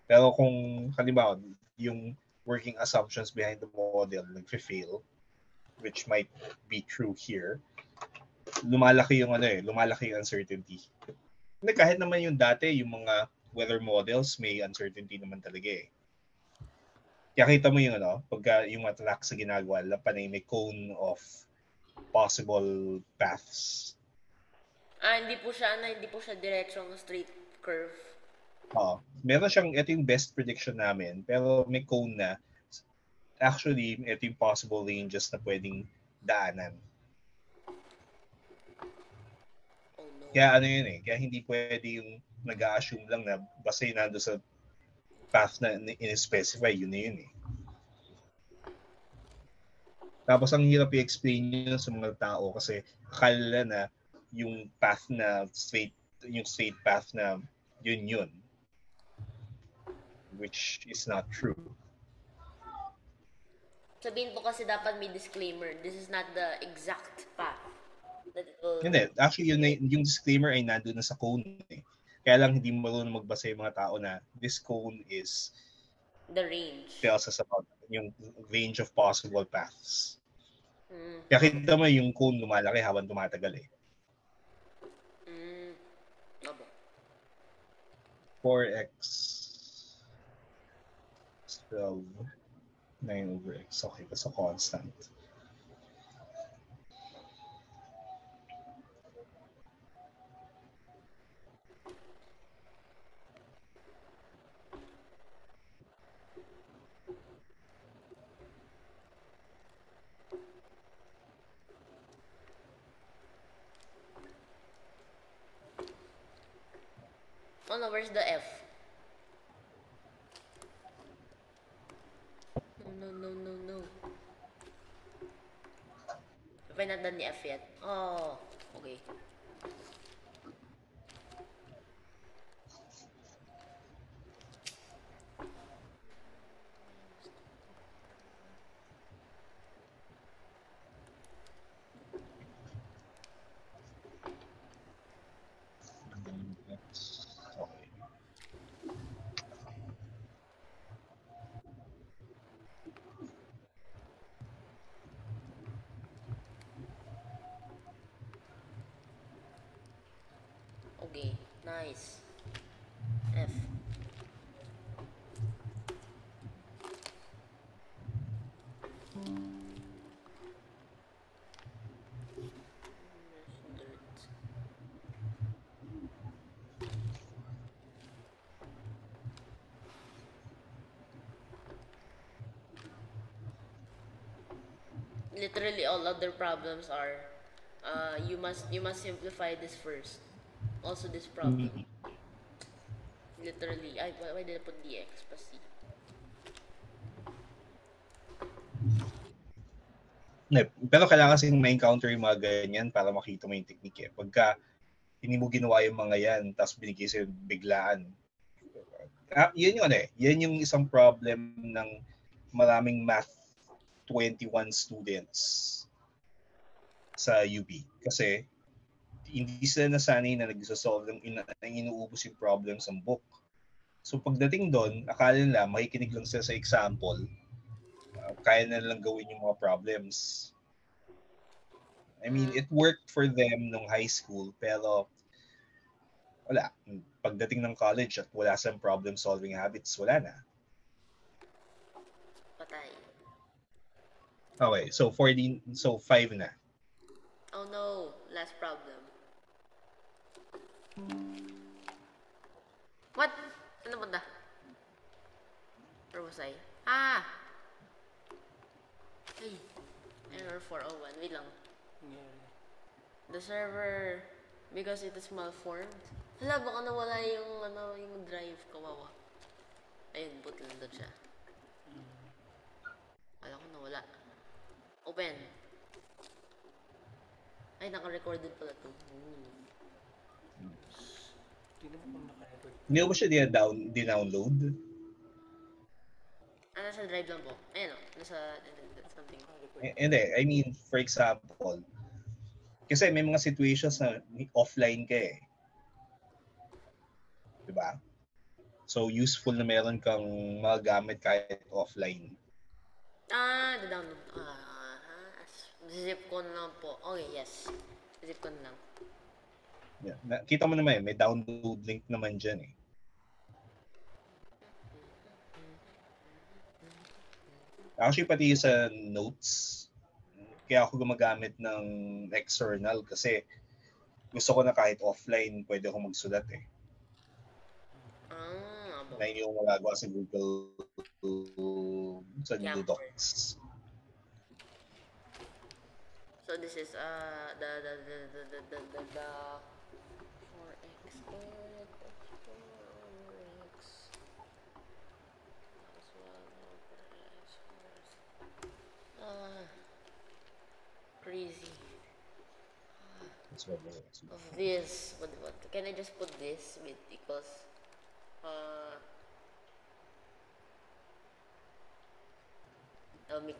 Pero kung halimbawa, yung working assumptions behind the model nag-fail, which might be true here, lumalaki yung uncertainty. Kahit naman yung dati, yung mga weather models, may uncertainty naman talaga eh. Kaya kita mo yung pagka yung mga tracks sa ginagawa, panay may cone of possible paths. Hindi po siya diretsong straight curve. Meron siyang, ito yung best prediction namin, pero may cone na, actually, ito yung possible ranges na pwedeng daanan. Kaya yun eh, kaya hindi pwede yung nag-a-assume lang na basta yun nando sa path na in-specify, yun na yun eh. Tapos ang hirap i-explain yun sa mga tao kasi akala na yung path na straight path na yun. Which is not true. Sabihin po kasi dapat may disclaimer, this is not the exact path. Hindi. Actually, yung disclaimer ay nandun na sa cone eh. Kaya lang hindi marunong magbasa yung mga tao na this cone is the range. Tells us about yung range of possible paths. Kaya kita mo yung cone lumalaki habang tumatagal eh. 4x 12 9 over x. Okay, that's a constant. Oh no, where's the F? No. Have I not done the F yet? Oh, okay. Okay, nice. F. Literally all other problems are you must simplify this first. Also this problem. Literally, why did I put dx plus c? Pero kailangan kasing ma-encounter yung mga ganyan para makita mo yung technique eh. Pagka hindi mo ginawa yung mga yan, tapos binigay sa'yo biglaan. Yan yung isang problem ng maraming Math 21 students sa UP. Kasi hindi sila nasanay na nagsasolve ng inuubos yung problem sa book. So pagdating doon, akala nila makikinig lang sila sa example. Kaya na lang gawin yung mga problems. I mean, it worked for them nung high school, pero wala. Pagdating ng college at wala sa problem-solving habits, wala na. Patay. Okay, so 5 na. Oh no, last problem. What? Ano ba na? Where was I? Ah! Ay, error 401. Wait lang. Nangyari. The server, because it is malformed. Hala, baka nawala yung drive. Kawawa. Ayun, boot lang doon siya. Alam ko nawala. Open. Ay, naka-recorded pala to. Tingnan mo kung naka-record. Hindi mo ba siya di-download? Ah, nasa drive lang po. Ayun o, nasa something. Hindi, I mean, for example, kasi may mga situations na offline ka eh. Diba? So, useful na meron kang mga gamit kahit offline. Ah, the download. Zipcon lang po. Okay, yes. Zipcon lang. Yeah. Kita mo naman may download link naman dyan eh. Actually, pati sa notes, kaya ako gumagamit ng external kasi gusto ko na kahit offline pwede akong magsulat eh. Abo. Na hindi ko magagawa sa Google Docs. So this is the 4x squared plus 4x plus 1 crazy. That's what Of this, what? Can I just put this with equals I'll make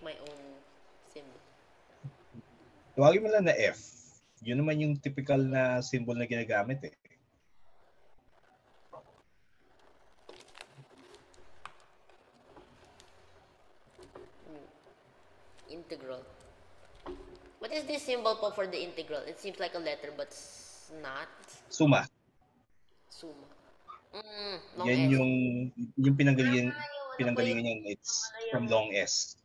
my own symbol. Tawagin mo lang na F. Yun naman yung typical na symbol na ginagamit eh. Integral. What is this symbol for the integral? It seems like a letter but it's not. Suma. Suma. Long Yan S. yung pinanggalingan yan. It's from long S.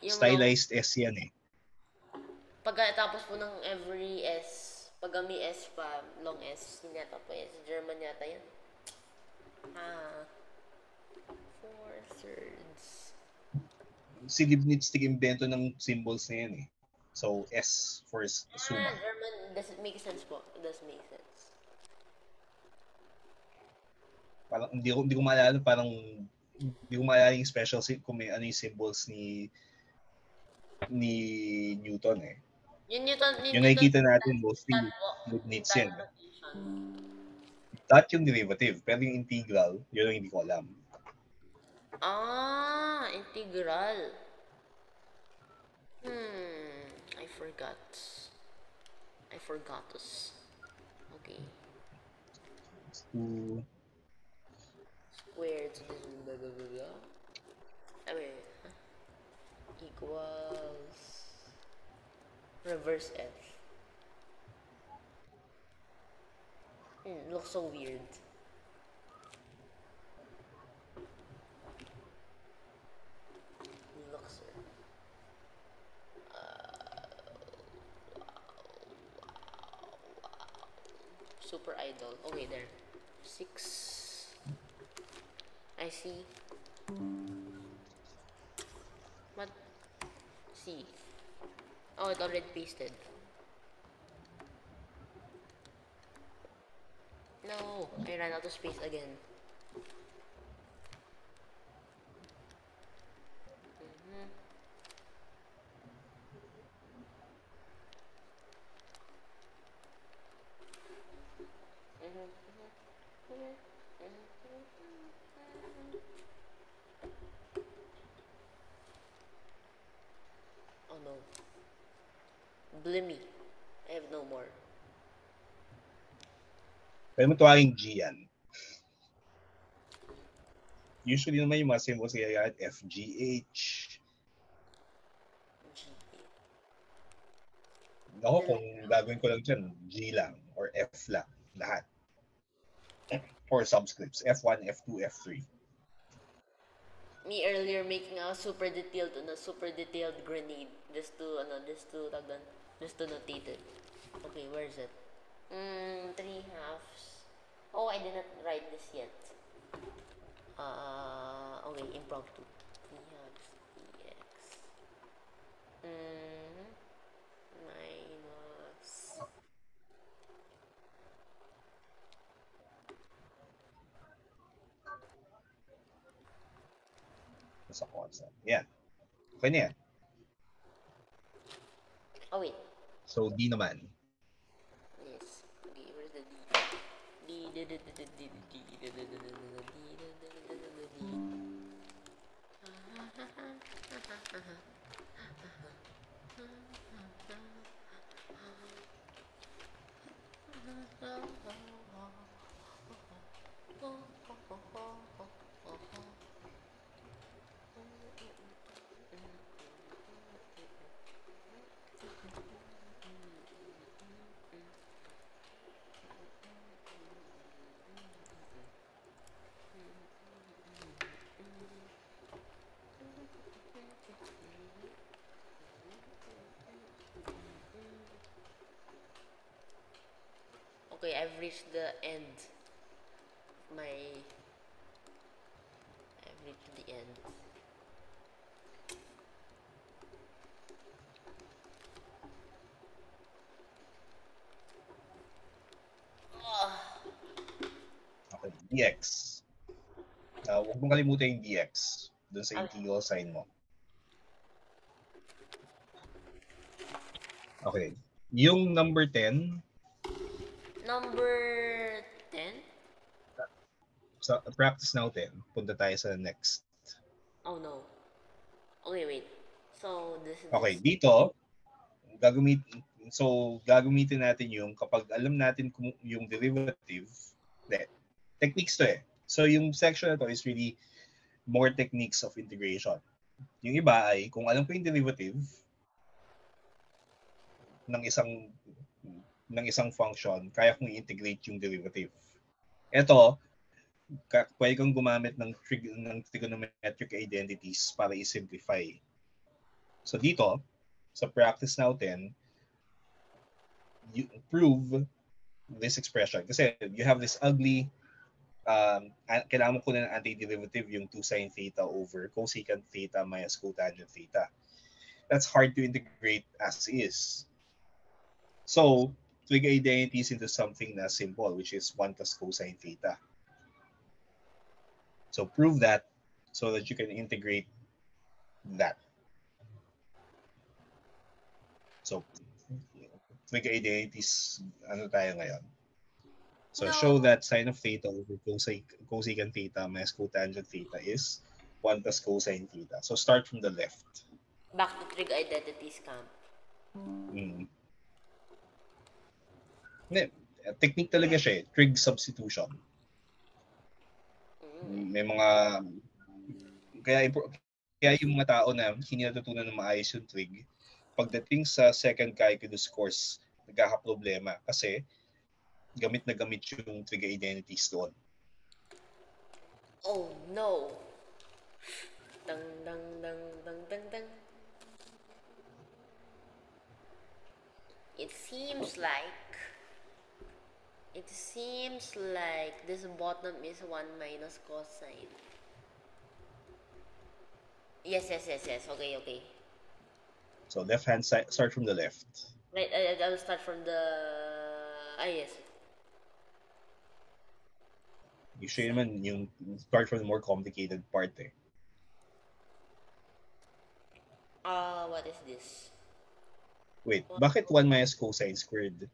Yung Stylized S yan eh. Pagkatapos po ng every S, pag may S pa, long S, hindi yata po S. German yata yan. 4/3. Si Leibniz nag-invento ng symbols na yan eh. So, S for suma. German, does it make sense po? It does make sense. Parang hindi ko maalala, hindi ko maalala yung special kung may ano yung symbols ni Newton eh. Yung nakikita natin mostly Leibniz yan. Dot yung derivative, pero yung integral, yun ang hindi ko alam. Integral. I forgot us. Okay. Squared to this blah blah blah blah. Equals reverse F. Looks so weird. Super idol. Okay, there. 6. I see. What? See. Oh, it already pasted. No, I ran out of space again. Oh no. Blimmy. I have no more. Pwede mo tawagin G yan. Usually naman yung mga symbols kaya F, G, H. Ako, kung gagawin ko lang dyan, G lang or F lang. Lahat. Or subscripts. F1, F2, F3. Me earlier making a super detailed grenade just to notate it. Okay, where is it? 3/2. Oh, I did not write this yet. Okay, impromptu. 3/2 dx. Minus. Sa constant. Yan. Okay na yan. Oh wait. So, D naman. Yes. Okay, where's the D? Okay, I've reached the end. I've reached the end. Okay, DX. Huwag mong kalimutan yung DX dun sa Okay. integral sign mo. Okay. Yung number 10, Number 10? sa practice natin, punta tayo sa next. Oh no. Okay, wait. So, this is Okay, dito, gagamitin natin yung kapag alam natin kung yung derivative, techniques to eh. So, yung section na to is really more techniques of integration. Yung iba ay, kung alam ko yung derivative ng isang function, kaya kong i-integrate yung derivative. Ito, pwede kang gumamit ng trigonometric identities para i-simplify. So dito, sa practice natin, you prove this expression. Kasi you have this ugly, kailangan mo kunin ng antiderivative yung 2 sine theta over cosecant theta minus cotangent theta. That's hard to integrate as is. So, trig identities into something na simple, which is 1 plus cosine theta. So, prove that so that you can integrate that. So, trig identities, ano tayo ngayon? So, show that sine of theta over cosecant theta minus cotangent theta is 1 plus cosine theta. So, start from the left. back to trig identities camp. Technique talaga siya eh. Trig substitution. May mga... Kaya yung mga tao na hindi natutunan ng maayos yung trig, pagdating sa second calculus course, nagkakaproblema kasi gamit na gamit yung trig identities doon. Oh no! Dang dang dang dang dang dang. It seems like this bottom is 1 minus cosine. Yes. Okay. So left hand side, start from the left. Right, I'll start from the... yes. Usually naman yung start from the more complicated part eh. What is this? Wait, bakit 1 minus cosine squared?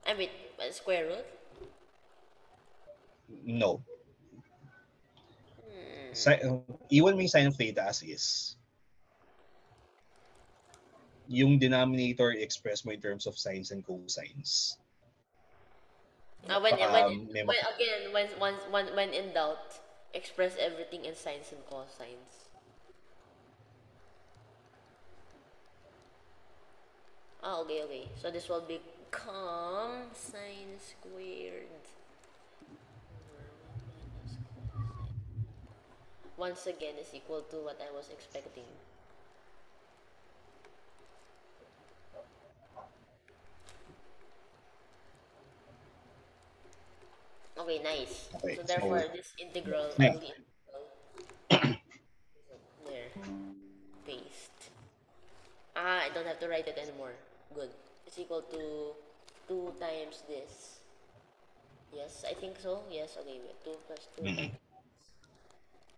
Wait, square root? No. Iwan mo yung sine of theta as is. Yung denominator express mo in terms of sines and cosines. When in doubt, express everything in sines and cosines. Okay. So this will become sine squared. Once again is equal to what I was expecting. Okay, nice. Okay, So so therefore, this integral, yeah. ugly integral, there, paste. I don't have to write it anymore. Good. It's equal to 2 times this. Yes, I think so. Yes, okay. 2 plus 2 Mhm. times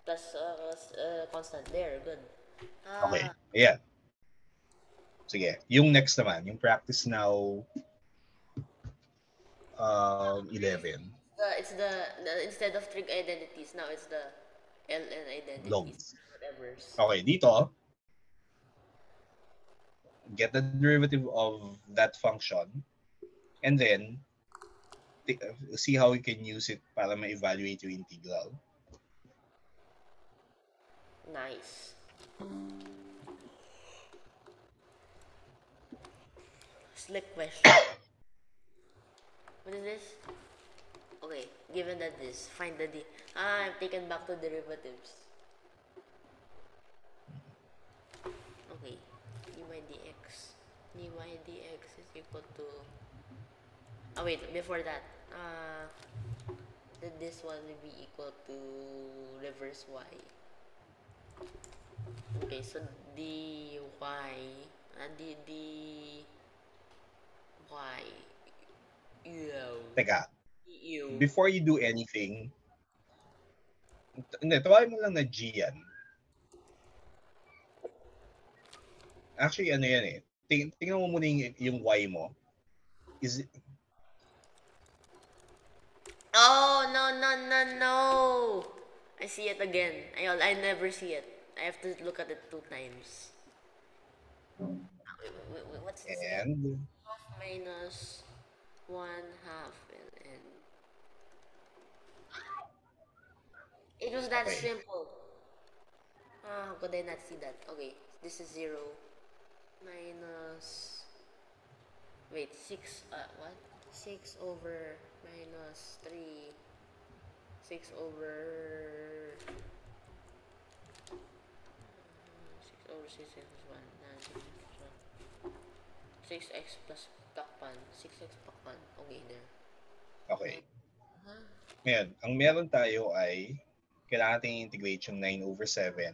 plus constant. There, good. Okay. Ah, Ayan. Sige. Yung next naman, yung practice now 11. instead of trig identities, now it's the LN identities, Logs. whatever's. Okay, dito, get the derivative of that function and then see how you can use it para ma-evaluate yung integral. Nice. Slick question. What is this? Okay, given that this, find the d. I'm taken back to derivatives. Okay, dy dx is equal to. Oh wait, before that, this one will be equal to reverse y. Okay, so dy, dy, Teka, u. before you do anything, hindi, tawagin mo lang na G yan. Actually, ano yan eh. Tingnan mo muna yung Y mo. Is it, Oh, no. I see it again. I never see it. I have to look at it 2 times. What's this again? and Half minus 1/2 ln. It was that okay. simple. How could I not see that? Okay, this is 0 minus. Wait, 6. What? 6 over minus 3. 6 over 6 over 6 equals 1. 6x plus takpan. 6x takpan. Okay, there. Okay. Huh? Ngayon, ang meron tayo ay kailangan natin integrate yung 9 over 7,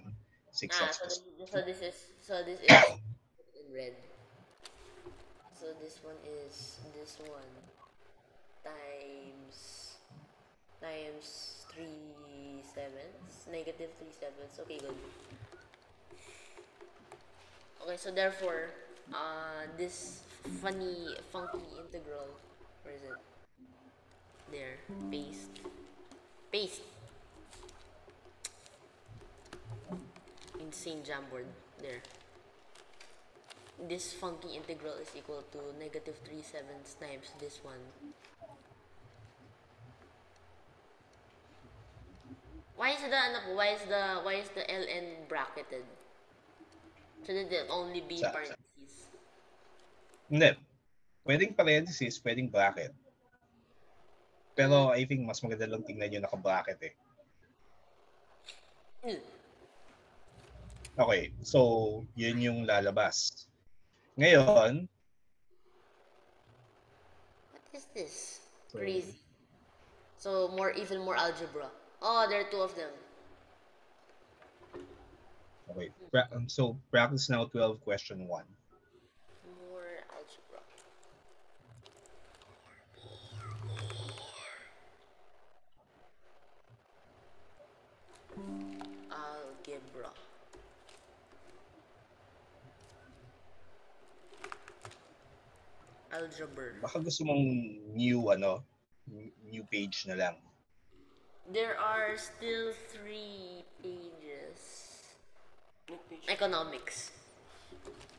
6x plus 2. So this is in red. So this one is this one times 3/7, negative 3/7. Okay, good. Okay, so therefore, this funky integral, where is it? There, paste. Insane Jamboard, there. This funky integral is equal to negative 3/7 times this one. Why is the ln bracketed? Shouldn't it only be Sa, parentheses? hindi. Pwedeng parenthesis, pwedeng bracket. Pero I think mas maganda lang tingnan yung naka-bracket eh. Okay, so yun yung lalabas. Ngayon, What is this? Crazy. So even more algebra. Oh, there are 2 of them. okay. So practice now 12 question 1. More algebra. Algebra. Algebra. Baka gusto mong new page na lang. There are still 3 pages. Economics.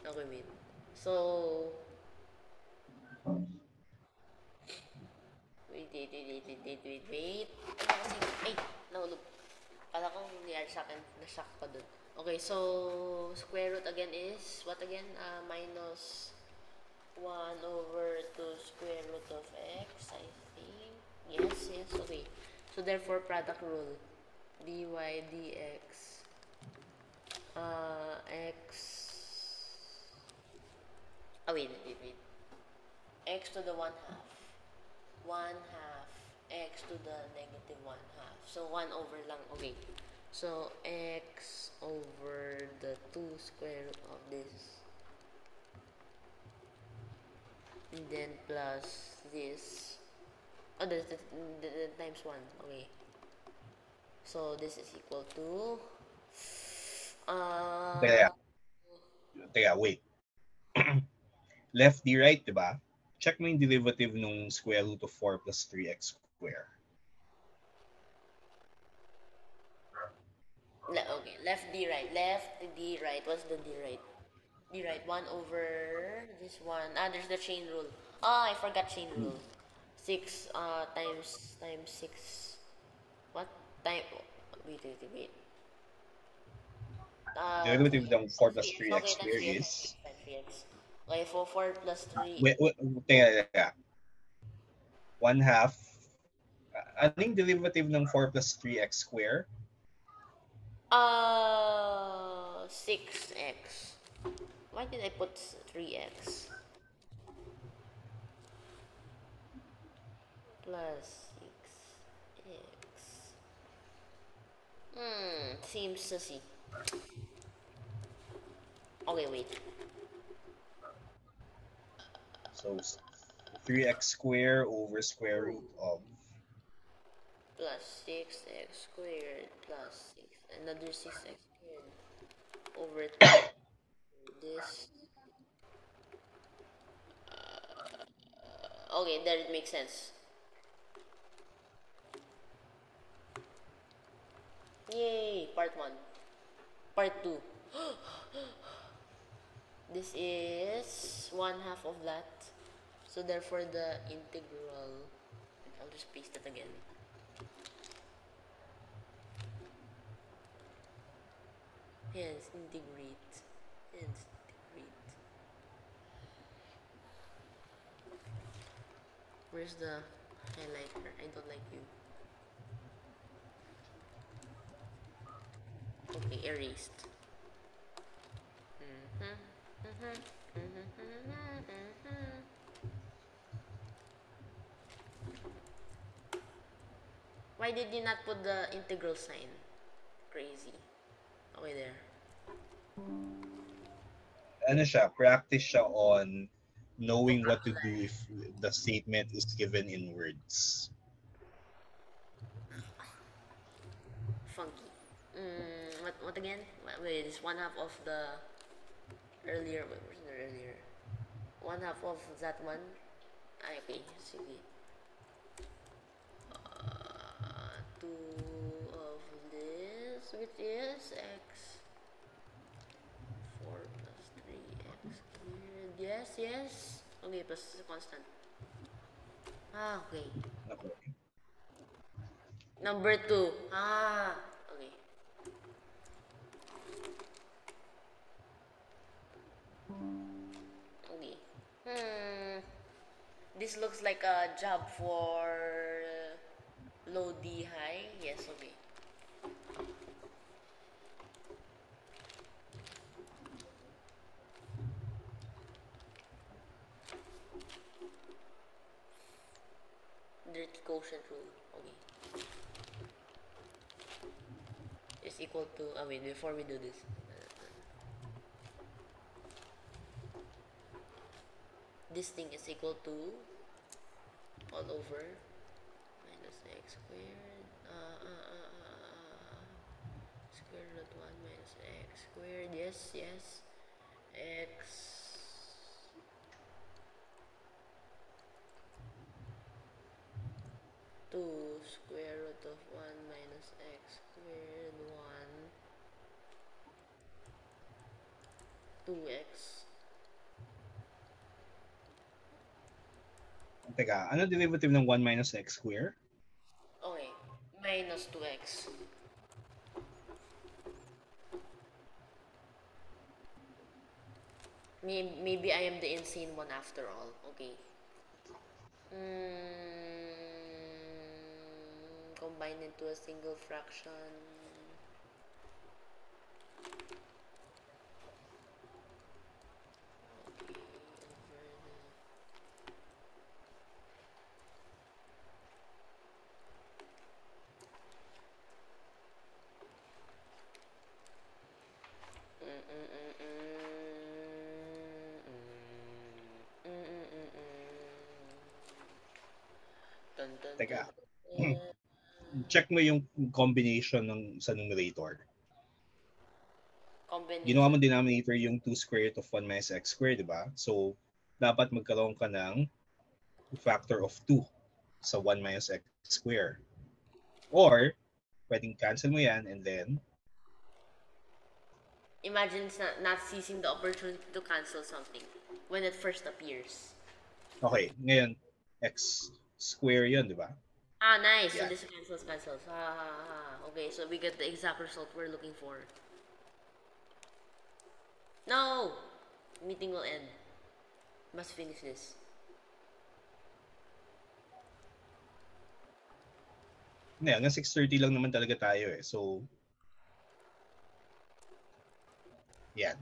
Okay, wait. So, wait. Ay, nahulog. Kala ko nangyari sa akin, na-shock pa dun. Okay, so, square root again is, what again? Minus 1 over 2 square root of x, I think. Yes, okay. So therefore, product rule. dy dx x. Oh, wait. X to the 1/2. 1/2 x to the -1/2. So 1 over lang. Okay. So x over the 2 square root of this. And then plus this. Oh, the times 1. Okay. So this is equal to Teka, wait. Left d right, diba? Check mo yung derivative nung square root of 4 plus 3x square. Okay, left d right. Left d right. What's the d right? D right. 1 over this one. There's the chain rule. I forgot chain rule. 6 times 6. What? Time. Wait. Derivative ng 4 plus 3x. 3x Okay, times square 3x. is... Times 3x. Okay, 4 plus 3. Wait, teka. 1/2. Anong derivative ng 4 plus 3x square? 6x. Why did I put 3x? Plus 6x. Seems sussy. Okay, wait. So 3x square over square root of... Plus 6x squared plus 6. Another 6x squared over 3. This. Okay, there it makes sense. Yay! Part 1. Part 2. This is 1/2 of that. So therefore the integral, I'll just paste it again. Hence integrate. Where's the highlighter? I don't like you. Okay, erased. Why did you not put the integral sign? Crazy. Okay, there. Ano siya? Practice siya on knowing what to do if the statement is given in words. Funky. What again? Wait, it's 1/2 of the earlier. Wait, where's the earlier? 1/2 of that one. Okay, sige. 2 of this, which is x. 4 plus 3x squared. Yes. Okay, plus constant. Okay. Number 2. Okay. Okay. This looks like a job for low D high. Yes, okay. Dirty quotient rule. Okay. Is equal to... wait, before we do this. This thing is equal to all over minus x squared square root 1 minus x squared. Yes. X 2 square root of 1 minus x squared 1 2x. Teka, ano derivative ng 1 minus x square? Okay, minus 2x. Maybe I am the insane one after all. Okay. Combine into a single fraction. Okay, Dun, dun, Teka, dun, dun. check mo yung combination sa numerator. Ginawa Combination. mo denominator yung 2 square root of 1 minus x squared, di ba? So, dapat magkaroon ka ng factor of 2 sa 1 minus x squared. Or, pwedeng cancel mo yan and then, Imagine not seizing the opportunity to cancel something when it first appears. okay, ngayon, x square yun, di ba? Ah, nice. So Yan. this cancels. Okay, so we get the exact result we're looking for. No! Meeting will end. Must finish this. Ngayon, hanggang 6:30 lang naman talaga tayo eh. So, yan.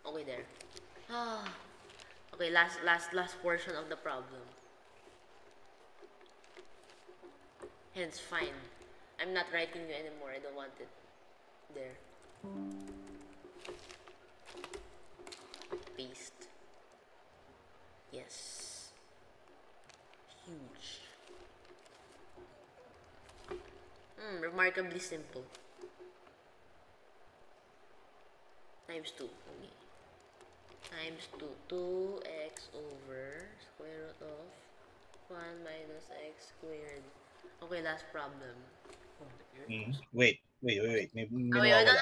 Okay, there. Okay, last portion of the problem. Hence, fine. I'm not writing you anymore. I don't want it. There. Paste. Yes. Huge. Remarkably simple. Times 2. Okay. Times 2. 2x over square root of 1 minus x squared. Okay, last problem. Wait. May Oh, wait, nawawala.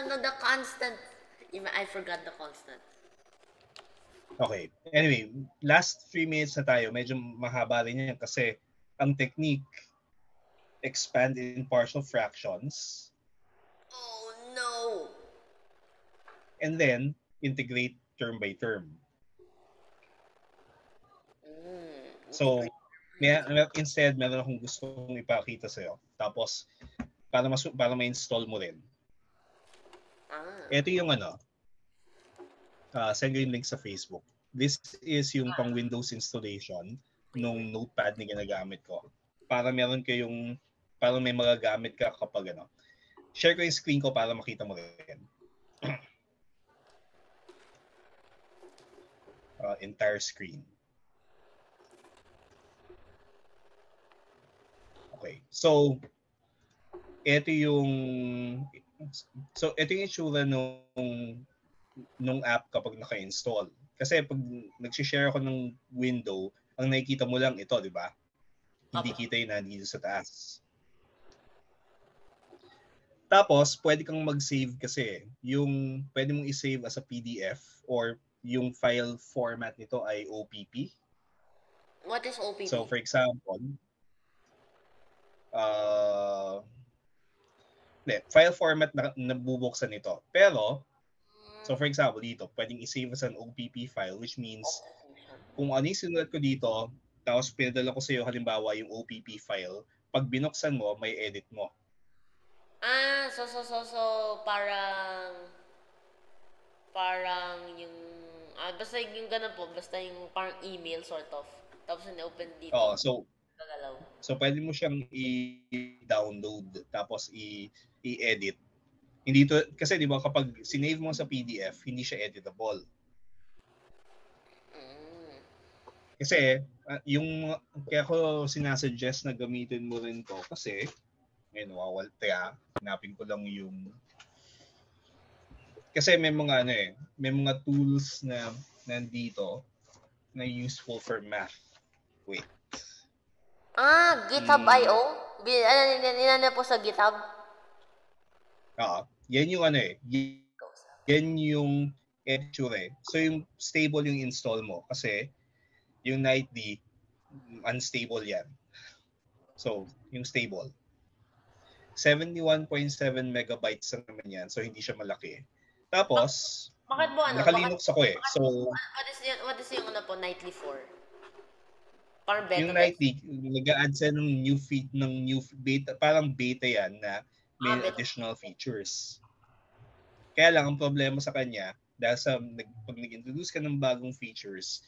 no, the constant. I forgot the constant. Okay. Anyway, last 3 minutes na tayo. Medyo mahaba rin yan kasi ang technique, expand in partial fractions. Oh, no! And then, integrate term by term. So, instead, meron akong gustong ipakita sa'yo. Tapos, para ma-install mo rin. Ito yung send yung link sa Facebook. This is yung pang Windows installation nung notepad na ginagamit ko. Para may magagamit ka kapag Share ko yung screen ko para makita mo rin. Entire screen. Okay. So, ito yung itsura nung app kapag naka-install. Kasi pag nag-share ako ng window, ang nakikita mo lang ito, di ba? Hindi kita yung nandito sa taas. Tapos, pwede kang mag-save kasi. Pwede mong i-save as a PDF or yung file format nito ay OPP. What is OPP? So, for example, file format na nabubuksan nito. Pero, so for example, dito, pwedeng i-save as an OPP file, which means kung ano yung sinulat ko dito, tapos pinadala ko sa iyo halimbawa yung OPP file, pag binuksan mo, may edit mo. So parang yung basta yung ganun po, basta yung parang email sort of. Tapos na-open dito. Oh, so pwede mo siyang i-download tapos i-edit. Hindi to kasi 'di ba kapag sinave mo sa PDF, hindi siya editable. Kasi kaya ko sinasuggest na gamitin mo rin to kasi ngayon hanapin ko lang yung kasi may mga tools na nandito na useful for math. Wait. GitHub.io? Ano po sa GitHub? Yan yung yan yung itsure. So yung stable yung install mo kasi yung Nightly unstable yan. So, yung stable. 71.7 megabytes lang naman yan. So, hindi siya malaki. Tapos, Bakit mo naka-Linux ako eh. So, what is yung nightly for? Parang beta yung ba? nightly, nag-a-add siya ng new beta, parang beta yan na may beta. additional features. Kaya lang, ang problema sa kanya, dahil sa pag nag-introduce ka ng bagong features,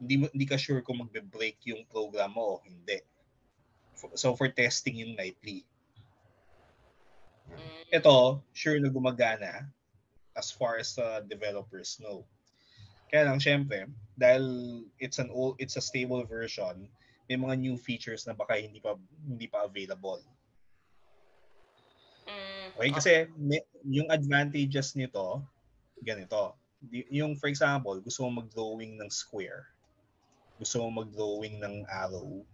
hindi ka sure kung magbe-break yung program mo o hindi. So, for testing yung nightly. Ito, sure na gumagana as far as developers know. Kaya lang, syempre, dahil it's a stable version, may mga new features na baka hindi pa available. Okay, kasi yung advantages nito, ganito. Yung, for example, gusto mo mag-drawing ng square, gusto mo mag-drawing ng arrow,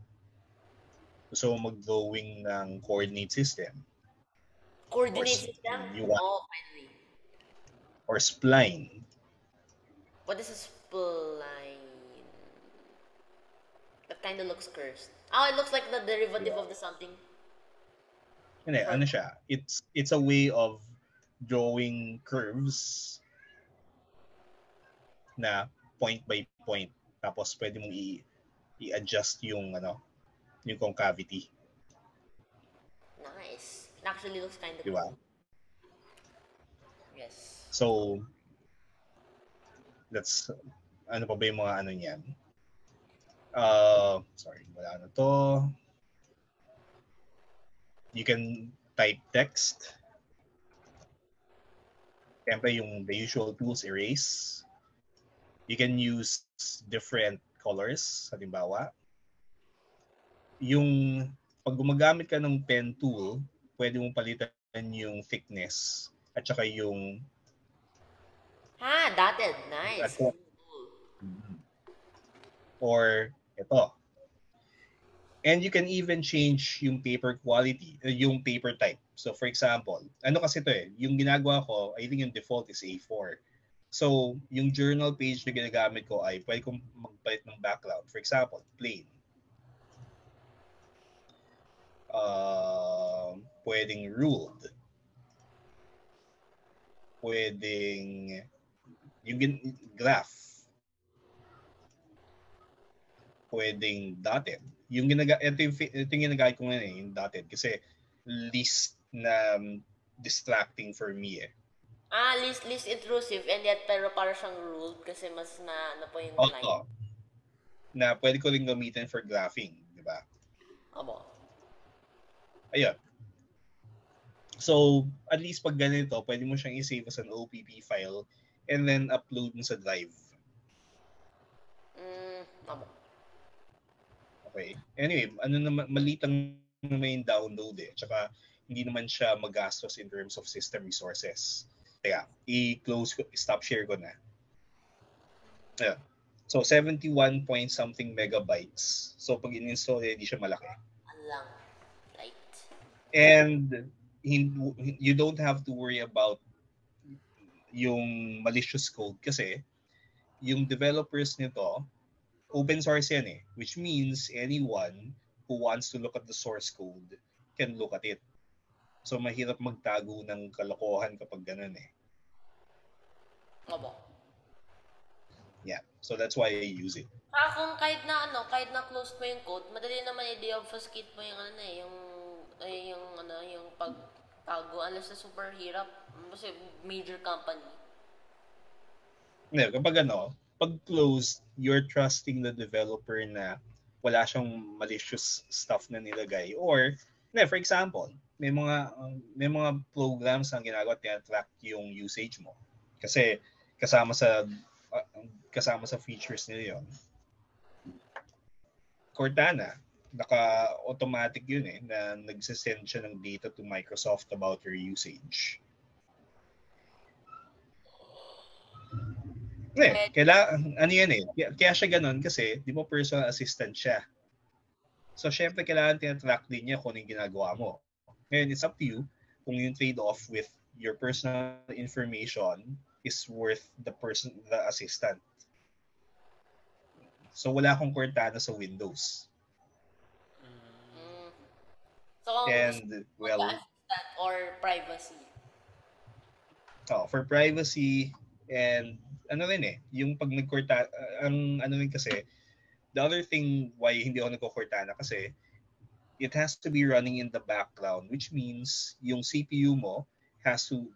gusto mo mag-drawing ng coordinate system, Coordinate system? finally. Or spline. What is a spline? That kind of looks cursed. It looks like the derivative of the something. Hindi, ano siya? It's a way of drawing curves na point by point. Tapos pwede mong i-adjust yung concavity. Nice. It actually looks kind of diba? cool. Yes. So, that's ano pa ba yung mga ano niyan? Sorry, wala na to. You can type text. Siyempre yung the usual tools, erase. You can use different colors, halimbawa. Yung pag gumagamit ka ng pen tool, pwede mong palitan yung thickness at saka yung dotted. Nice. Or ito. And you can even change yung paper quality, yung paper type. So for example, ano kasi ito yung ginagawa ko, I think yung default is A4. So yung journal page na ginagamit ko ay pwede kong magpalit ng background. For example, plain. Pwedeng ruled. Pwedeng yung graph. Pwedeng dotted. Ito yung ginagamit ko ngayon yung dotted kasi least na distracting for me least intrusive and yet pero para siyang ruled kasi mas na po yung line. Na pwede ko rin gamitin for graphing, di ba? Amo. Ayun. So, at least pag ganito, pwede mo siyang i-save as an OPP file and then upload mo sa drive. Amo. Okay. Anyway, maliit lang naman yung download Tsaka, hindi naman siya magastos in terms of system resources. Kaya, stop share ko na. Ayan. So, 71 point something megabytes. So, pag in-install, hindi siya malaki. Alang. Right. And, you don't have to worry about yung malicious code kasi yung developers nito, open source yan which means anyone who wants to look at the source code can look at it. So, mahirap magtago ng kalokohan kapag ganun Opo. Yeah. So, that's why I use it. Kung kahit na closed mo yung code, madali naman i-obfuscate mo yung yung pagtago unless na super hirap kasi major company. Hindi, kapag pag closed, you're trusting the developer na wala siyang malicious stuff na nilagay. Or, for example, may mga programs na ginagawa tina-track yung usage mo. Kasi kasama sa features nila yun. Cortana, naka-automatic yun na nagsisend siya ng data to Microsoft about your usage. Ano yan Kaya siya ganun kasi, di ba personal assistant siya. So, syempre, kailangan tina-track din niya kung ano yung ginagawa mo. Ngayon, it's up to you kung yung trade-off with your personal information is worth the assistant. So, wala akong Cortana sa Windows. So, And well, Assistant or privacy? for privacy and ano rin yung pag ang ano rin kasi, the other thing why hindi ako nagko-Cortana kasi it has to be running in the background, which means yung CPU mo has to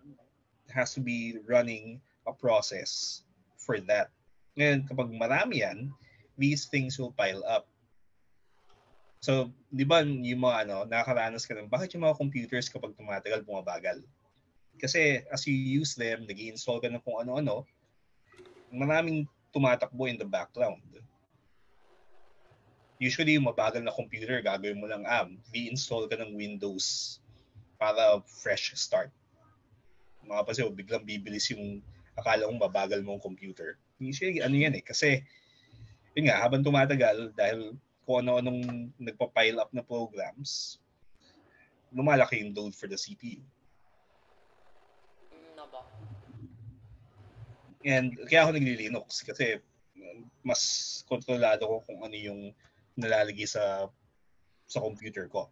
has to be running a process for that. Ngayon, kapag marami yan, these things will pile up. So, di ba yung mga nakakaranas ka ng bakit yung mga computers kapag tumatagal bumabagal? Kasi as you use them, nag-i-install ka ng kung ano-ano, maraming tumatakbo in the background. Usually, yung mabagal na computer, gagawin mo lang, i-install ka ng Windows para fresh start. Makapansin mo, biglang bibilis yung akala mong mabagal mong computer. Usually, yan kasi yun nga, habang tumatagal, dahil kung ano-anong nagpa-pile up na programs, lumalaki yung load for the CPU. And kaya ako nagli-Linux kasi mas kontrolado ko kung ano yung nalalagay sa computer ko.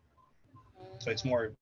So it's more